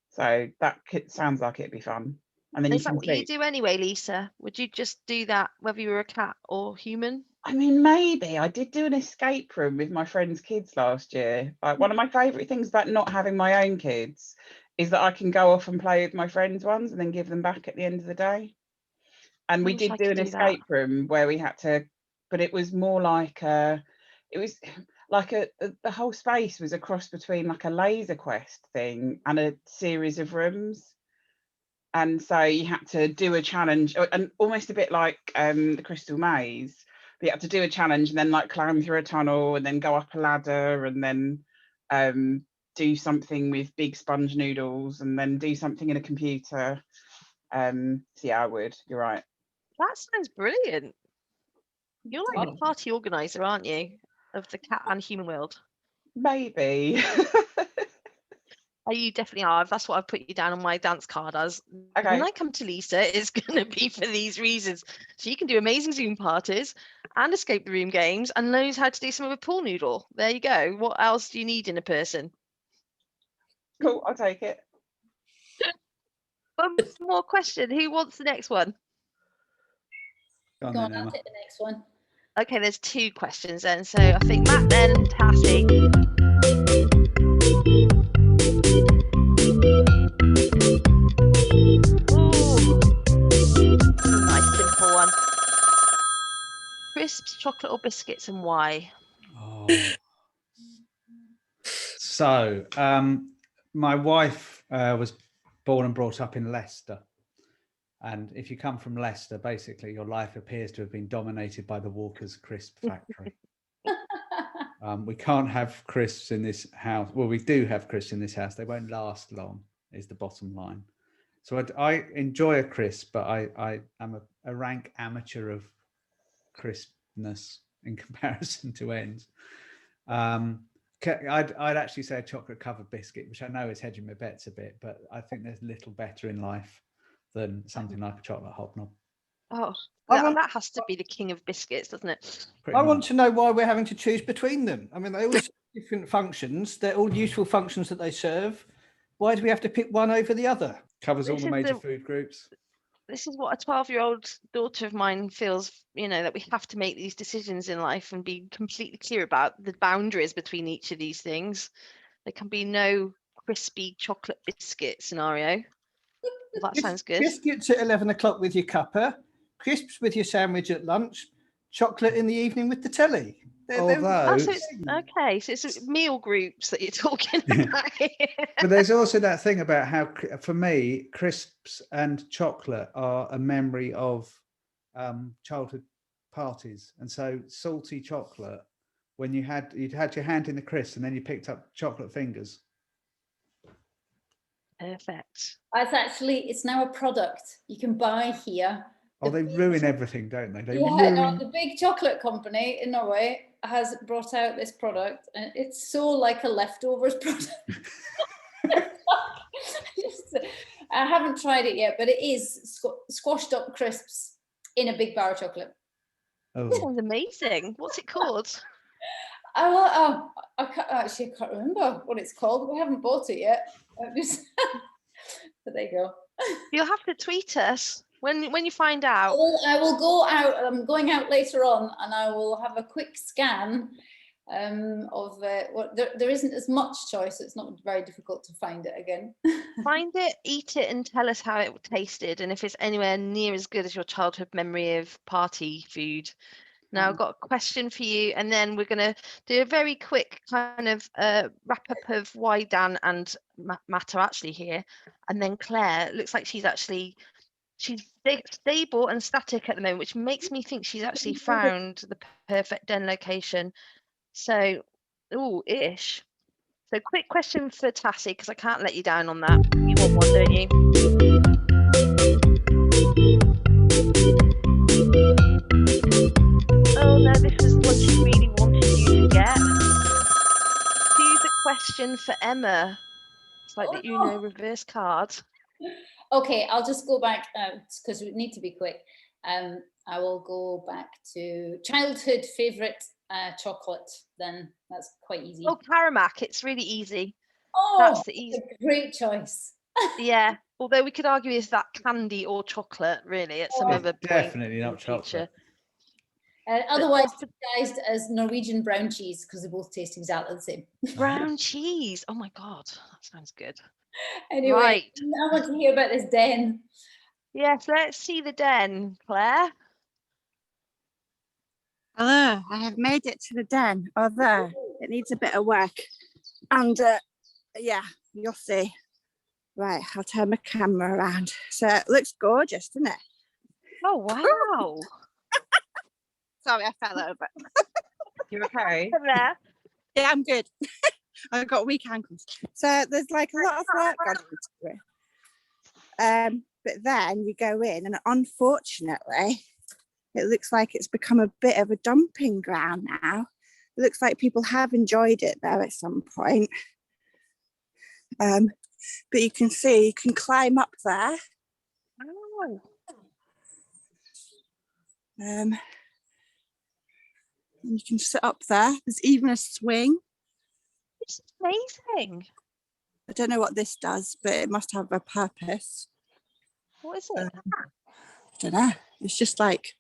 So that sounds like it'd be fun. And then Is that what you do anyway, Lisa? Would you just do that whether you were a cat or human? I mean, maybe. I did do an escape room with my friend's kids last year. Like, one of my favourite things about not having my own kids is that I can go off and play with my friends' ones and then give them back at the end of the day. And we did do an escape room where we had to, but it was more like the whole space was a cross between like a laser quest thing and a series of rooms. And so you had to do a challenge, and almost a bit like the Crystal Maze. But you had to do a challenge and then like climb through a tunnel and then go up a ladder and then do something with big sponge noodles and then do something in a computer. So yeah, I would. You're right. That sounds brilliant. You're like a party organizer, aren't you, of the cat and human world? Maybe. Oh, you definitely are. That's what I've put you down on my dance card as. Okay. When I come to Lisa, it's going to be for these reasons. She can do amazing Zoom parties and escape the room games and knows how to do some of a pool noodle. There you go. What else do you need in a person? Cool, I'll take it. One more question. Who wants the next one? Go on, I'll take the next one. Okay, there's two questions then. So I think Matt, then Tassie. Nice simple one. Crisps, chocolate or biscuits, and why? Oh. So, my wife was born and brought up in Leicester. And if you come from Leicester, basically your life appears to have been dominated by the Walker's crisp factory. We can't have crisps in this house. Well, we do have crisps in this house. They won't last long, is the bottom line. So I enjoy a crisp, but I am a rank amateur of crispness in comparison to ends. I'd actually say a chocolate covered biscuit, which I know is hedging my bets a bit, but I think there's little better in life than something like a chocolate hobnob. Oh, I that has to be the king of biscuits, doesn't it? Pretty I want much. to know why we're having to choose between them. I mean, they all serve different functions. They're all useful functions that they serve. Why do we have to pick one over the other? Covers all This the is major the- food groups. This is what a 12-year-old daughter of mine feels, that we have to make these decisions in life and be completely clear about the boundaries between each of these things. There can be no crispy chocolate biscuit scenario. That sounds good. Biscuits at 11 o'clock with your cuppa, crisps with your sandwich at lunch, chocolate in the evening with the telly. Although, So it's meal groups that you're talking about here. but there's also that thing about how, for me, crisps and chocolate are a memory of childhood parties, and so salty chocolate. When you'd had your hand in the crisp, and then you picked up chocolate fingers. Perfect. It's now a product you can buy here. Oh, they ruin everything, don't they? They No, ruin. the big chocolate company in Norway has brought out this product, and it's so like a leftovers product. I haven't tried it yet, but it is squashed up crisps in a big bar of chocolate. Oh. Sounds amazing. What's it called? I can't remember what it's called. We haven't bought it yet. But there you go. You'll have to tweet us when you find out. I will go out. I'm going out later on, and I will have a quick scan of what there isn't as much choice. It's not very difficult to find it again. Find it, eat it, and tell us how it tasted, and if it's anywhere near as good as your childhood memory of party food. Now, I've got a question for you, and then we're going to do a very quick kind of wrap up of why Dan and Matt are actually here. And then Claire, looks like she's stable and static at the moment, which makes me think she's actually found the perfect den location. So, ish. So, quick question for Tassie, because I can't let you down on that. You want one, don't you? Oh no, this was what she really wanted you to get. Choose a question for Emma. It's like the Uno reverse card. Okay, I'll just go back because we need to be quick. I will go back to childhood favourite chocolate. Then that's quite easy. Oh, Karamak, it's really easy. Oh, that's the easy. Great choice. Yeah, although we could argue is that candy or chocolate, really, at some other point. Definitely not chocolate. Otherwise disguised as Norwegian brown cheese, because they both taste exactly the same. Brown cheese. Oh my God, that sounds good. Anyway, right. I want to hear about this den. Yes, let's see the den, Claire. Hello, I have made it to the den. Although it needs a bit of work. And yeah, you'll see. Right, I'll turn my camera around. So it looks gorgeous, doesn't it? Oh, wow. Sorry, I fell over. You okay? There. Yeah, I'm good. I've got weak ankles. So there's like a lot of work gone into it. But then you go in, and unfortunately, it looks like it's become a bit of a dumping ground now. It looks like people have enjoyed it there at some point. But you can see, you can climb up there. Oh. And you can sit up there. There's even a swing. It's amazing. I don't know what this does, but it must have a purpose. What is it? I don't know. It's just like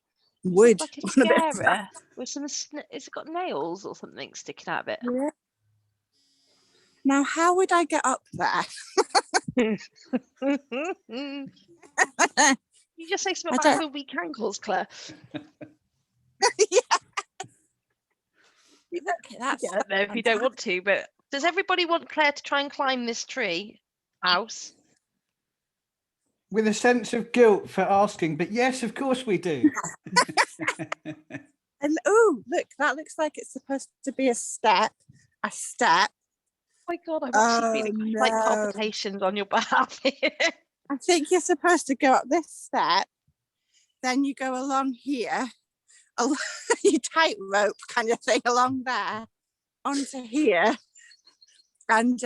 wood. Like a scarer with some. Has it got nails or something sticking out of it? Yeah. Now, how would I get up there? You just say something about her weak ankles, Claire. Yeah. Look at that. I don't know if you don't want to, but Does everybody want Claire to try and climb this tree house? With a sense of guilt for asking, but yes, of course we do. And oh, look, that looks like it's supposed to be a step. A step. Oh my God, I'm actually Oh, feeling like no. palpitations on your behalf here. I think you're supposed to go up this step, then you go along here, you tightrope kind of thing along there, onto here, and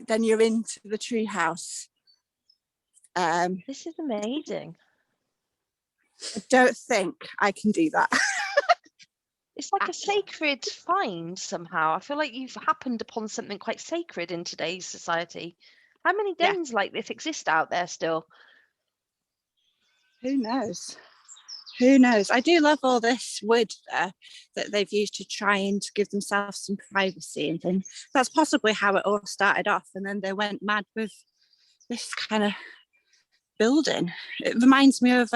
then you're into the tree house. This is amazing. I don't think I can do that. It's like a sacred find somehow. I feel like you've happened upon something quite sacred in today's society. How many Yeah. dens like this exist out there still? Who knows? Who knows? I do love all this wood there that they've used to try and give themselves some privacy and things. That's possibly how it all started off, and then they went mad with this kind of building. It reminds me of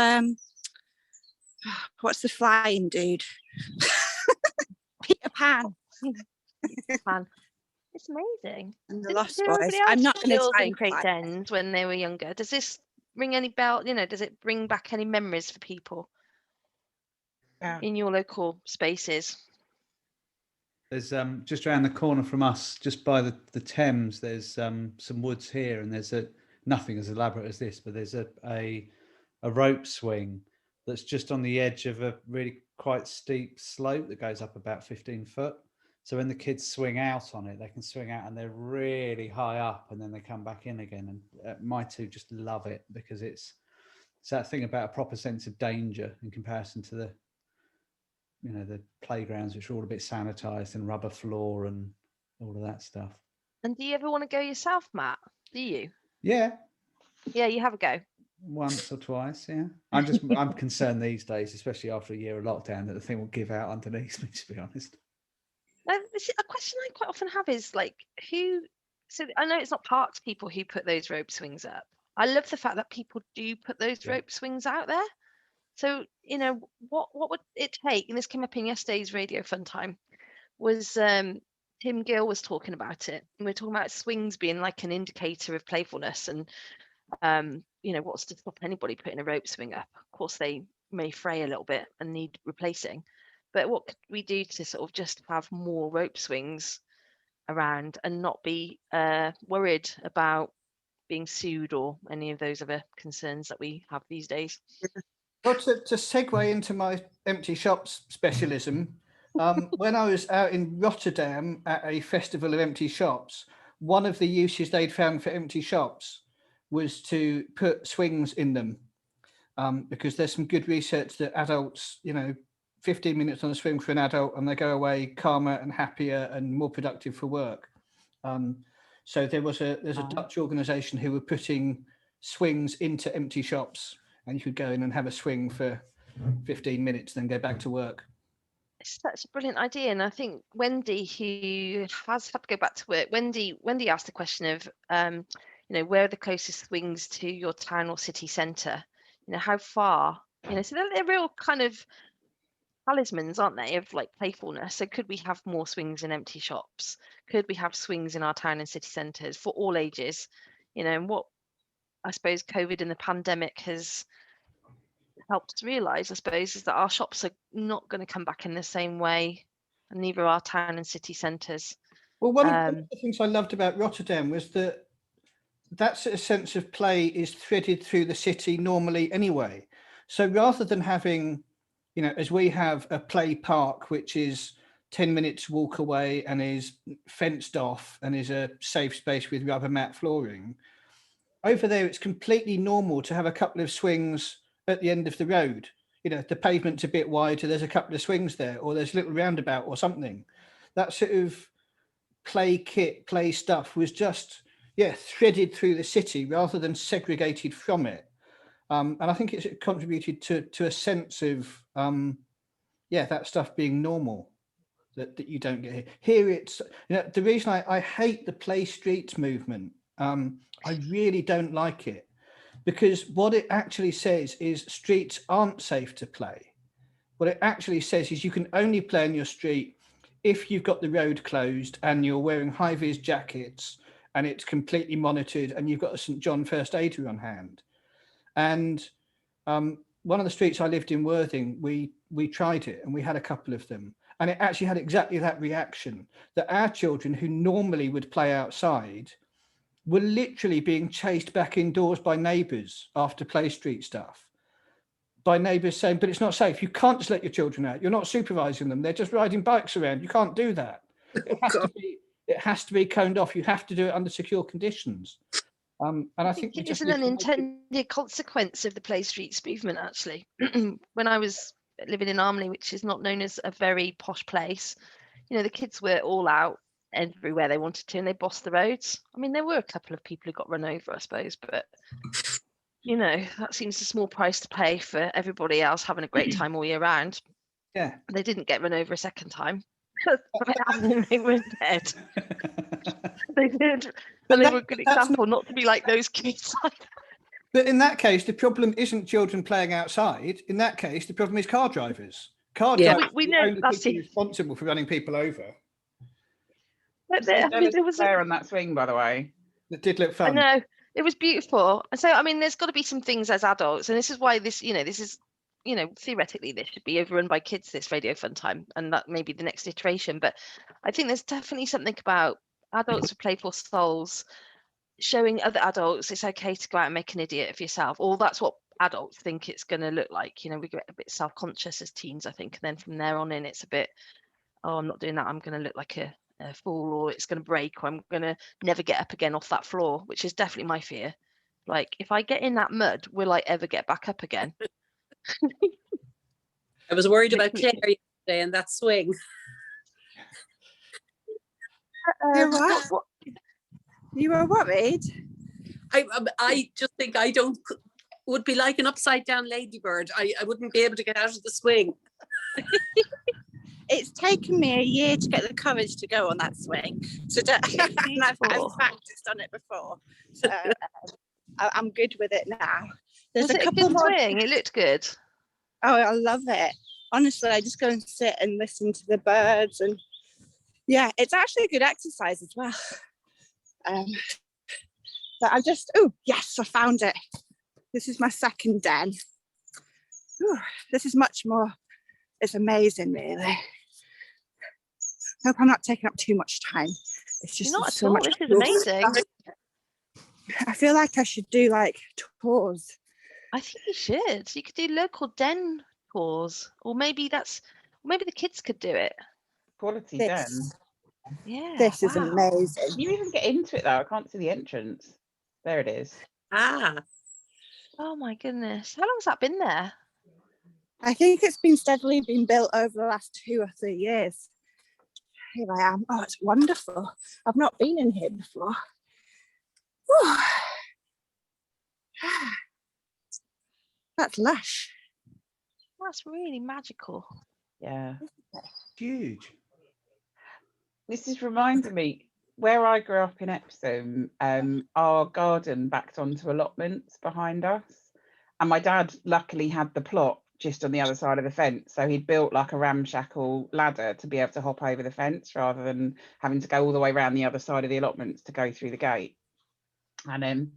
what's the flying dude? Peter Pan. Man, it's amazing. And the Did Lost everybody Boys. else I'm not going to build try and and create climb. dens when they were younger? Does this ring any bell? Does it bring back any memories for people in your local spaces? There's just around the corner from us, just by the Thames, there's some woods here, and there's nothing as elaborate as this, but there's a rope swing that's just on the edge of a really quite steep slope that goes up about 15 foot. So when the kids swing out on it, they can swing out and they're really high up, and then they come back in again. And my two just love it because it's that thing about a proper sense of danger in comparison to the playgrounds, which are all a bit sanitized and rubber floor and all of that stuff. And do you ever want to go yourself, Matt? Do you? Yeah. Yeah, you have a go. Once or twice, yeah. I'm concerned these days, especially after a year of lockdown, that the thing will give out underneath me, to be honest. A question I quite often have is like, so I know it's not parks people who put those rope swings up. I love the fact that people do put those rope swings out there. So, what would it take? And this came up in yesterday's Radio Funtime, was Tim Gill was talking about it. And we're talking about swings being like an indicator of playfulness, and what's to stop anybody putting a rope swing up? Of course, they may fray a little bit and need replacing. But what could we do to sort of just have more rope swings around and not be worried about being sued or any of those other concerns that we have these days? Well, to segue into my empty shops specialism, when I was out in Rotterdam at a festival of empty shops, one of the uses they'd found for empty shops was to put swings in them, because there's some good research that adults, 15 minutes on a swing for an adult and they go away calmer and happier and more productive for work. So there's a Dutch organisation who were putting swings into empty shops, and you could go in and have a swing for 15 minutes, then go back to work. It's such a brilliant idea, and I think Wendy, who has had to go back to work, Wendy asked the question of, where are the closest swings to your town or city centre? How far? So they're real kind of talismans, aren't they, of like playfulness. So could we have more swings in empty shops? Could we have swings in our town and city centres for all ages? And what I suppose COVID and the pandemic has helped us realise, I suppose, is that our shops are not going to come back in the same way, and neither are our town and city centres. Well, one of the things I loved about Rotterdam was that sort of sense of play is threaded through the city normally anyway. So rather than having, as we have a play park, which is 10 minutes walk away and is fenced off and is a safe space with rubber mat flooring, over there it's completely normal to have a couple of swings at the end of the road. The pavement's a bit wider, there's a couple of swings there, or there's a little roundabout or something. That sort of play stuff was just threaded through the city rather than segregated from it. And I think it's contributed to a sense of that stuff being normal that you don't get here. Here it's the reason I hate the play streets movement. I really don't like it, because what it actually says is streets aren't safe to play. What it actually says is you can only play on your street if you've got the road closed and you're wearing high-vis jackets and it's completely monitored and you've got a St. John first aider on hand. And one of the streets I lived in, Worthing, we tried it and we had a couple of them. And it actually had exactly that reaction, that our children who normally would play outside were literally being chased back indoors by neighbours after Play Street stuff. By neighbours saying, but it's not safe. You can't just let your children out. You're not supervising them. They're just riding bikes around. You can't do that. It has to be coned off. You have to do it under secure conditions. And I think it is an unintended consequence of the Play Streets movement, actually. When I was living in Armley, which is not known as a very posh place, you know, the kids were all out everywhere they wanted to and they bossed the roads. I mean, there were a couple of people who got run over, I suppose, but you know, that seems a small price to pay for everybody else having a great time all year round. Yeah. They didn't get run over a second time. They were dead. They did. And they were a good example not to be like those kids. But in that case, the problem isn't children playing outside. In that case, the problem is car drivers. Car drivers we are know the only that's people responsible for running people over. But there was on that swing, by the way. It did look fun. I know. It was beautiful. And so, I mean, there's got to be some things as adults, and this is why this is, theoretically this should be overrun by kids, this Radio Funtime, and that may be the next iteration. But I think there's definitely something about adults with playful souls showing other adults it's okay to go out and make an idiot of yourself, or that's what adults think it's going to look like. You know, we get a bit self-conscious as teens, I think, and then from there on in, it's a bit, oh, I'm not doing that. I'm going to look like a fool, or it's going to break, or I'm going to never get up again off that floor, which is definitely my fear. Like, if I get in that mud, will I ever get back up again? I was worried about Claire yesterday and that swing. You were worried? I just think I would be like an upside down ladybird. I wouldn't be able to get out of the swing. It's taken me a year to get the courage to go on that swing. So and I've practiced on it before. So I'm good with it now. There's a couple more swing. It looked good. Oh, I love it. Honestly, I just go and sit and listen to the birds, and yeah, it's actually a good exercise as well. But I just, oh yes, I found it. This is my second den. Ooh, this is much more. It's amazing, really. Hope I'm not taking up too much time. It's just not so at all. much. This is amazing. I feel like I should do like tours. I think you should. You could do local den tours, or maybe the kids could do it. Quality den. Yeah. This is amazing. Can you even get into it though? I can't see the entrance. There it is. Ah. Oh my goodness. How long has that been there? I think it's been steadily being built over the last 2 or 3 years. Here I am. Oh, it's wonderful. I've not been in here before. Whew. That's lush. That's really magical. Yeah. Huge. This is reminding me, where I grew up in Epsom, our garden backed onto allotments behind us. And my dad luckily had the plot just on the other side of the fence. So he'd built like a ramshackle ladder to be able to hop over the fence rather than having to go all the way around the other side of the allotments to go through the gate. And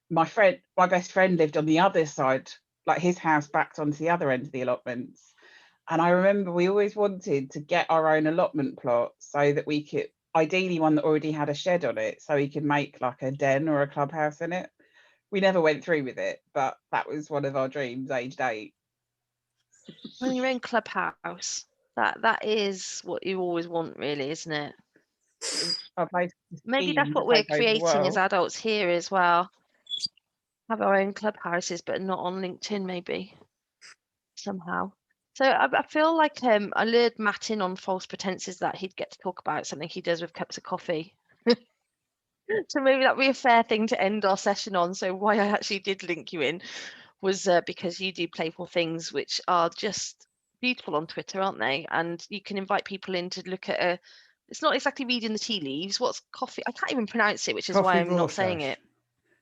my best friend lived on the other side, like his house backed onto the other end of the allotments. And I remember we always wanted to get our own allotment plot so that we could, ideally one that already had a shed on it, so we could make like a den or a clubhouse in it. We never went through with it, but that was one of our dreams, aged 8. Well, your own clubhouse. That is what you always want, really, isn't it? Maybe that's what we're creating as adults here as well. Have our own clubhouses, but not on LinkedIn, maybe somehow. So I feel like I lured Matt in on false pretenses that he'd get to talk about something he does with cups of coffee. So maybe that'd be a fair thing to end our session on. So why I actually did link you in was because you do playful things which are just beautiful on Twitter, aren't they? And you can invite people in to look at it's not exactly reading the tea leaves. What's coffee? I can't even pronounce it, which is why I'm not saying it.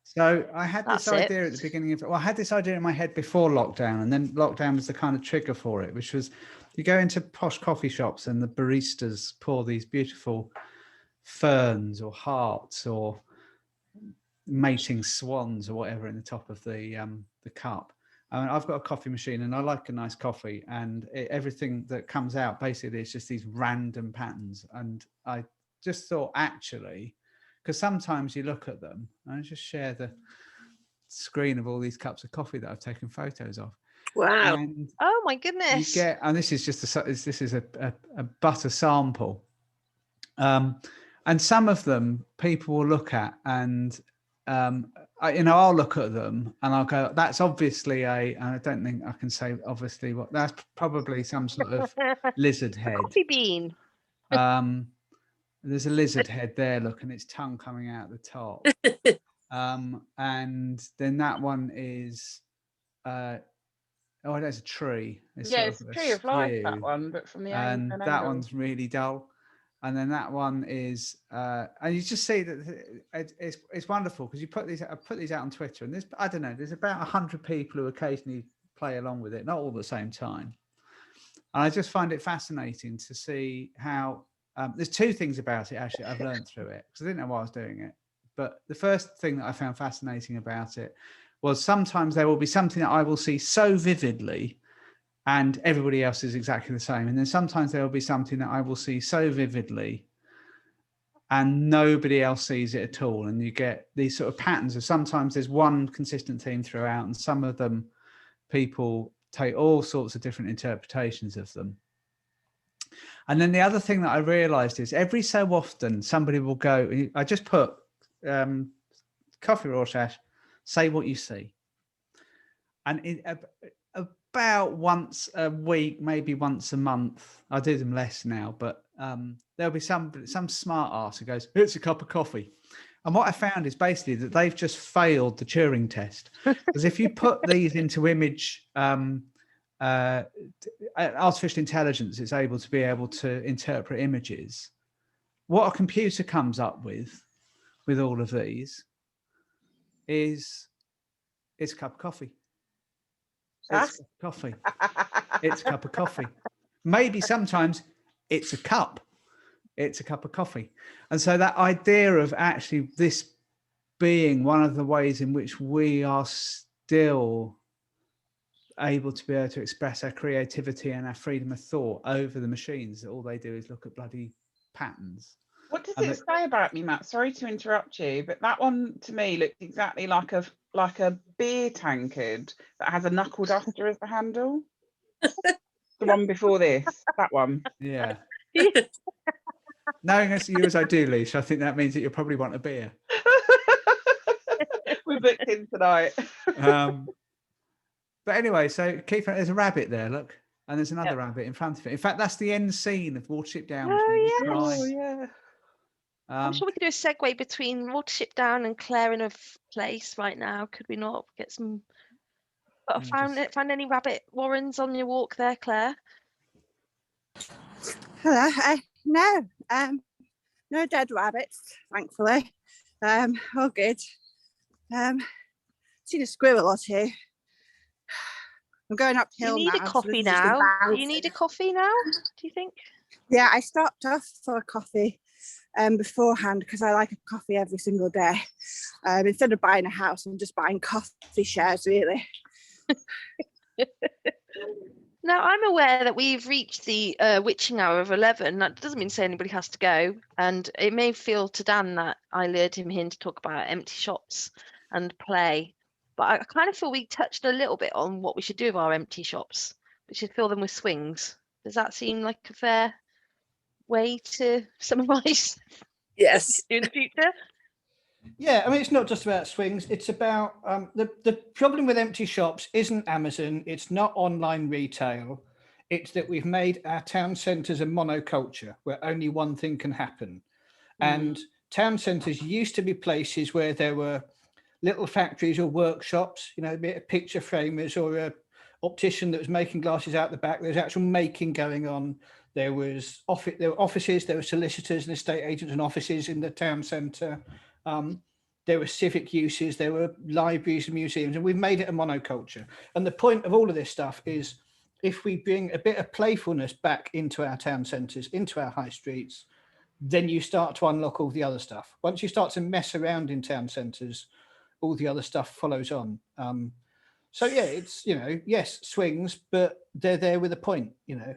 So I had this idea at the beginning of, I had this idea in my head before lockdown, and then lockdown was the kind of trigger for it, which was You go into posh coffee shops and the baristas pour these beautiful ferns or hearts or mating swans or whatever in the top of the cup. I mean, I've got a coffee machine and I like a nice coffee, and everything that comes out basically is just these random patterns. And I just thought, actually, because sometimes you look at them, and I just share the screen of all these cups of coffee that I've taken photos of. Wow. And Oh my you goodness. get, and this is just a butter sample, and some of them people will look at, and I'll look at them and I'll go, that's obviously and I don't think I can say obviously what, that's probably some sort of lizard head. Coffee bean. There's a lizard head there, look, and its tongue coming out the top. And then that one is there's a tree. It's a tree of life, that one, but from the and angle. that one's really dull. And then that one is, and you just see that it's wonderful, because I put these out on Twitter, and there's about 100 people who occasionally play along with it, not all at the same time. And I just find it fascinating to see how there's two things about it actually I've learned through it, because I didn't know why I was doing it. But the first thing that I found fascinating about it was sometimes there will be something that I will see so vividly, and everybody else is exactly the same. And then sometimes there will be something that I will see so vividly and nobody else sees it at all. And you get these sort of patterns of, sometimes there's one consistent theme throughout, and some of them people take all sorts of different interpretations of them. And then the other thing that I realized is every so often somebody will go, I just put coffee Rorschach, say what you see. And about once a week, maybe once a month, I do them less now, but there'll be some smart ass who goes, it's a cup of coffee. And what I found is basically that they've just failed the Turing test. Because if you put these into image, artificial intelligence is able to interpret images. What a computer comes up with all of these is, it's a cup of coffee. It's a cup of coffee. It's a cup of coffee. Maybe sometimes it's a cup. It's a cup of coffee. And so that idea of actually this being one of the ways in which we are still able to express our creativity and our freedom of thought over the machines, that all they do is look at bloody patterns. What does it say about me, Matt? Sorry to interrupt you, but that one to me looked exactly like a beer tankard that has a knuckle duster as the handle. The one before this, that one. Yeah. Knowing as you as I do, Leash, I think that means that you'll probably want a beer. We're booked in tonight. But anyway, so Keith, there's a rabbit there, look, and there's another rabbit in front of it. In fact, that's the end scene of Watership Down. Oh, yeah. I'm sure we could do a segue between Watership Down and Clare in a place right now. Could we not get some? Find any rabbit warrens on your walk there, Claire? Hello. No dead rabbits, thankfully. All good. Seen a squirrel or two. I'm going uphill now. Do you need a coffee now? Do you need a coffee now? Do you think? Yeah, I stopped off for a coffee beforehand because I like a coffee every single day. Instead of buying a house, I'm just buying coffee shares, really. Now, I'm aware that we've reached the witching hour of 11. That doesn't mean to say anybody has to go. And it may feel to Dan that I lured him in to talk about empty shops and play. But I kind of feel we touched a little bit on what we should do with our empty shops. We should fill them with swings. Does that seem like a fair way to summarize? Yes. In the future? Yeah, I mean, it's not just about swings. It's about the problem with empty shops isn't Amazon. It's not online retail. It's that we've made our town centres a monoculture where only one thing can happen. And town centres used to be places where there were little factories or workshops, you know, picture framers or a optician that was making glasses out the back. There's actual making going on. There were offices, there were solicitors and estate agents and offices in the town centre. There were civic uses, there were libraries and museums, and we've made it a monoculture. And the point of all of this stuff is if we bring a bit of playfulness back into our town centres, into our high streets, then you start to unlock all the other stuff. Once you start to mess around in town centres, all the other stuff follows on. So yeah, it's, you know, yes, swings, but they're there with a point, you know.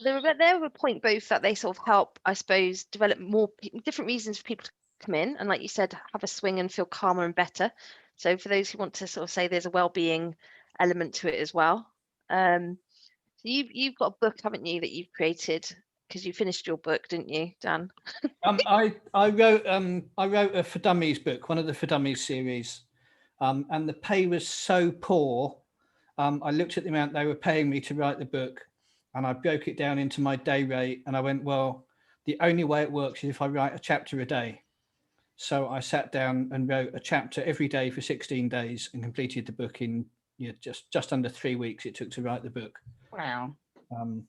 They're a point both that they sort of help, I suppose, develop more different reasons for people to come in, and like you said, have a swing and feel calmer and better. So for those who want to sort of say there's a well-being element to it as well. So you've got a book, haven't you, that you've created, because you finished your book, didn't you, Dan? I wrote a For Dummies book, one of the For Dummies series, and the pay was so poor. I looked at the amount they were paying me to write the book, and I broke it down into my day rate, and I went, well, the only way it works is if I write a chapter a day. So I sat down and wrote a chapter every day for 16 days and completed the book in just under 3 weeks it took to write the book. Wow. And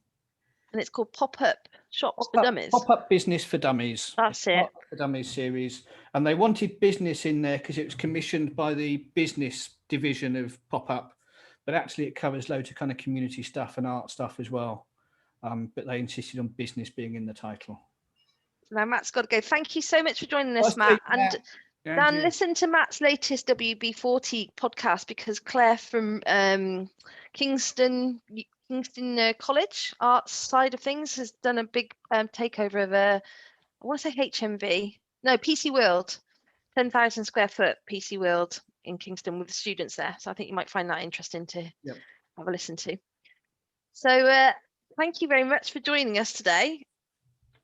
it's called Pop-Up Shops for Dummies. Pop-Up Business for Dummies. That's it. Pop-Up for Dummies series. And they wanted business in there because it was commissioned by the business division of Pop-Up. But actually it covers loads of kind of community stuff and art stuff as well. But they insisted on business being in the title. Now Matt's got to go. Thank you so much for joining us, Matt. And Dan, listen to Matt's latest WB40 podcast, because Claire from Kingston College arts side of things has done a big takeover of I want to say HMV, no, PC World, 10,000 square foot PC World in Kingston with the students there. So I think you might find that interesting to have a listen to. So thank you very much for joining us today.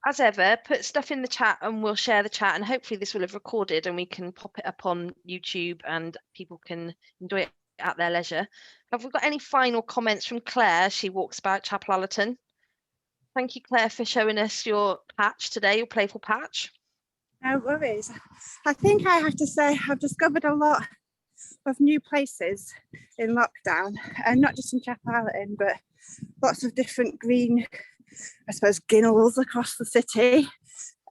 As ever, put stuff in the chat and we'll share the chat, and hopefully this will have recorded and we can pop it up on YouTube and people can enjoy it at their leisure. Have we got any final comments from Claire? She walks about Chapel Allerton. Thank you, Claire, for showing us your patch today, your playful patch. No worries. I think I have to say I've discovered a lot of new places in lockdown, and not just in Chapel Allerton, but lots of different green, I suppose, ginnels across the city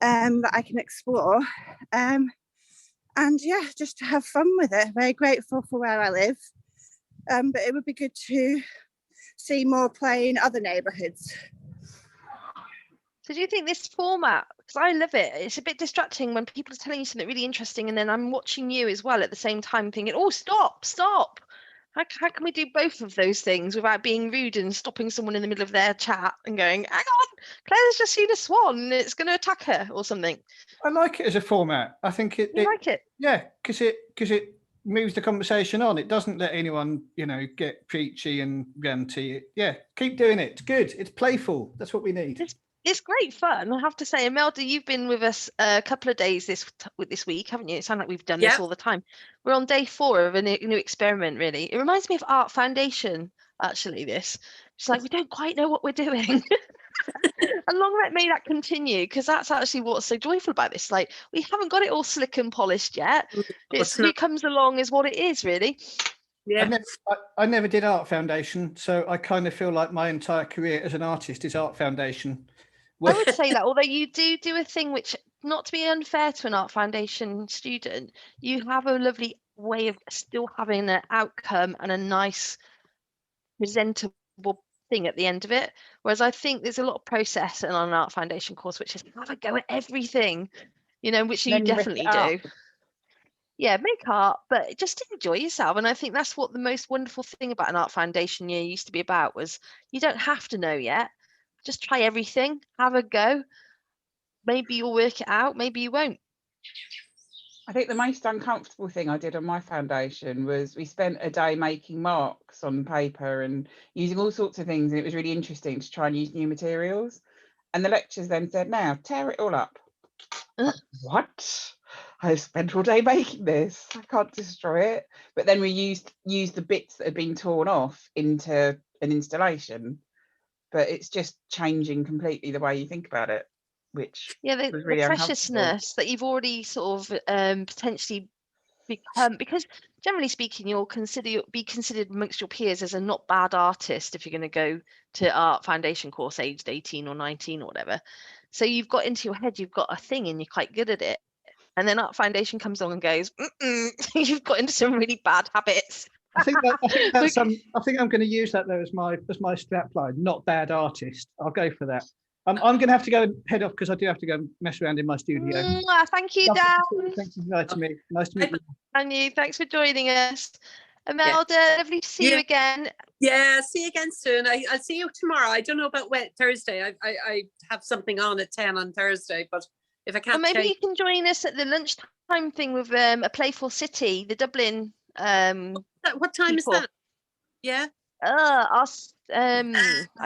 that I can explore. And yeah, just to have fun with it. Very grateful for where I live. But it would be good to see more play in other neighbourhoods. So do you think this format, because I love it, it's a bit distracting when people are telling you something really interesting and then I'm watching you as well at the same time thinking, oh, stop. How can we do both of those things without being rude and stopping someone in the middle of their chat and going, hang on, Claire's just seen a swan and it's going to attack her or something? I like it as a format. I think it. You like it? Yeah, because it moves the conversation on. It doesn't let anyone, get preachy and ranty. Yeah, keep doing it. It's good. It's playful. That's what we need. It's great fun, I have to say. Imelda, you've been with us a couple of days this week, haven't you? It sounds like we've done this all the time. We're on day 4 of a new experiment, really. It reminds me of Art Foundation, actually, this. It's like, we don't quite know what we're doing. And long may that continue, because that's actually what's so joyful about this. Like, we haven't got it all slick and polished yet. Who comes along is what it is, really. Yeah. I never did Art Foundation, so I kind of feel like my entire career as an artist is Art Foundation. I would say that, although you do a thing which, not to be unfair to an Art Foundation student, you have a lovely way of still having an outcome and a nice presentable thing at the end of it. Whereas I think there's a lot of process in an Art Foundation course, which is have a go at everything, which you definitely do. Yeah, make art, but just enjoy yourself. And I think that's what the most wonderful thing about an Art Foundation year used to be about, was you don't have to know yet. Just try everything, have a go. Maybe you'll work it out, maybe you won't. I think the most uncomfortable thing I did on my foundation was we spent a day making marks on paper and using all sorts of things, and it was really interesting to try and use new materials. And the lecturers then said, now tear it all up. What? I've spent all day making this. I can't destroy it. But then we used the bits that had been torn off into an installation. But it's just changing completely the way you think about it, which was really the preciousness that you've already sort of potentially become, because generally speaking, you'll be considered amongst your peers as a not bad artist if you're going to go to Art Foundation course aged 18 or 19 or whatever. So you've got into your head, you've got a thing and you're quite good at it. And then Art Foundation comes along and goes, you've got into some really bad habits. I think that's I think I'm going to use that though as my strap line. Not bad artist. I'll go for that. I'm going to have to go and head off because I do have to go and mess around in my studio. Thank you, Lovely Dan. to see you. Thank you for inviting me. Nice to meet you. And you, thanks for joining us. Imelda, lovely to see you again. Yeah, see you again soon. I'll see you tomorrow. I don't know about Thursday. I have something on at 10 on Thursday, but if I can't, Or maybe you can join us at the lunchtime thing with a Playful City, the Dublin. What time is that? Yeah. I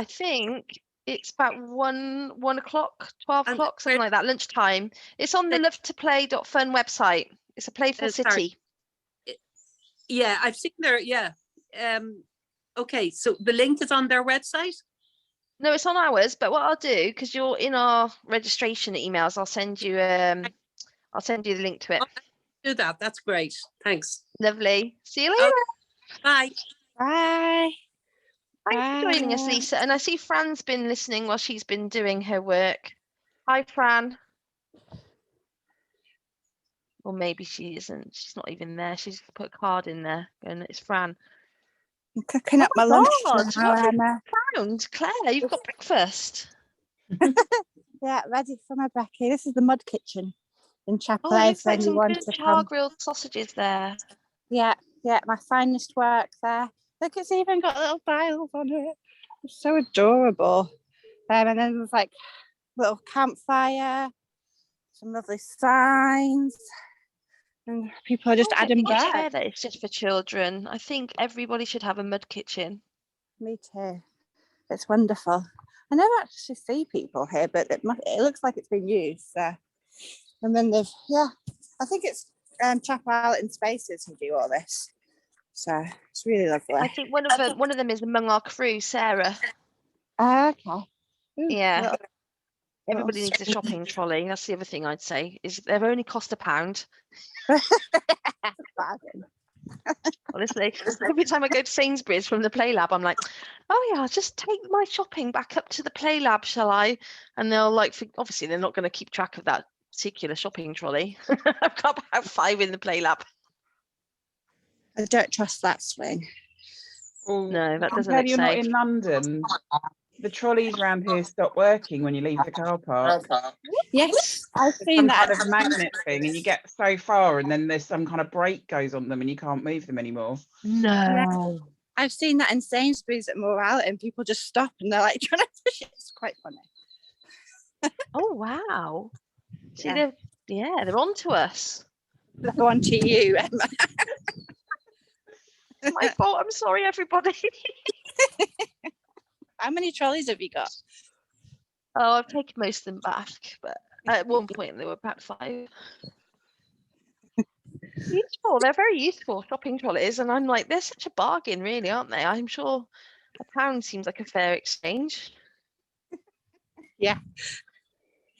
think it's about 1 o'clock, 12 o'clock, something like that, lunchtime. It's on the loveToPlay.fun website. It's a Playful City. Yeah, I've seen there. Yeah. Okay, so the link is on their website? No, it's on ours, but what I'll do, because you're in our registration emails, I'll send you the link to it. Do that. That's great. Thanks. Lovely. See you later. Bye. Bye. Thanks for joining us, Lisa. And I see Fran's been listening while she's been doing her work. Hi, Fran. Or maybe she isn't. She's not even there. She's put a card in there and it's Fran. I'm cooking up my lunch now, Emma. Found Claire, you've got breakfast. Yeah, ready for my brekkie. This is the mud kitchen in Chapel. Oh, looks like some good char grilled sausages there. Yeah, my finest work there. Look, it's even got little dials on it. It's so adorable. And then there's like little campfire, some lovely signs, and people are just adding back. That it's just for children. I think everybody should have a mud kitchen. Me too. It's wonderful. I never actually see people here, but it looks like it's been used. And then I think it's Chapel Out in Spaces who do all this. So it's really lovely. I think one of them is among our crew, Sarah. Okay. Ooh, yeah. Everybody needs a shopping trolley. That's the other thing I'd say, is they've only cost £1. Honestly, every time I go to Sainsbury's from the Play Lab, I'm like, oh yeah, I'll just take my shopping back up to the Play Lab, shall I? And they'll obviously they're not going to keep track of that particular shopping trolley. I've got about 5 in the Play Lab. I don't trust that swing. Well, no, that doesn't look safe. You're not in London. The trolleys around here stop working when you leave the car park. Yes, I've seen that. Kind of magnet thing, and you get so far, and then there's some kind of brake goes on them, and you can't move them anymore. No, yeah. I've seen that in Sainsbury's at Morale, and people just stop and they're like trying to push it. It's quite funny. Oh wow! See, they're on to us. They're on to you, Emma. My fault. I'm sorry, everybody. How many trolleys have you got? Oh, I've taken most of them back, but at one point they were about 5. Useful. They're very useful shopping trolleys, and I'm like, they're such a bargain, really, aren't they? I'm sure £1 seems like a fair exchange. Yeah.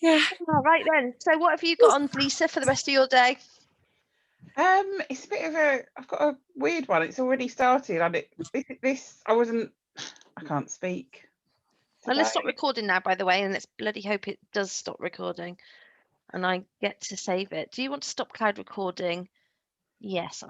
All right then. So, what have you got on, Lisa, for the rest of your day? It's a bit of I've got a weird one. It's already started. I can't speak. Well, let's stop recording now, by the way, and let's bloody hope it does stop recording and I get to save it. Do you want to stop cloud recording? Yes,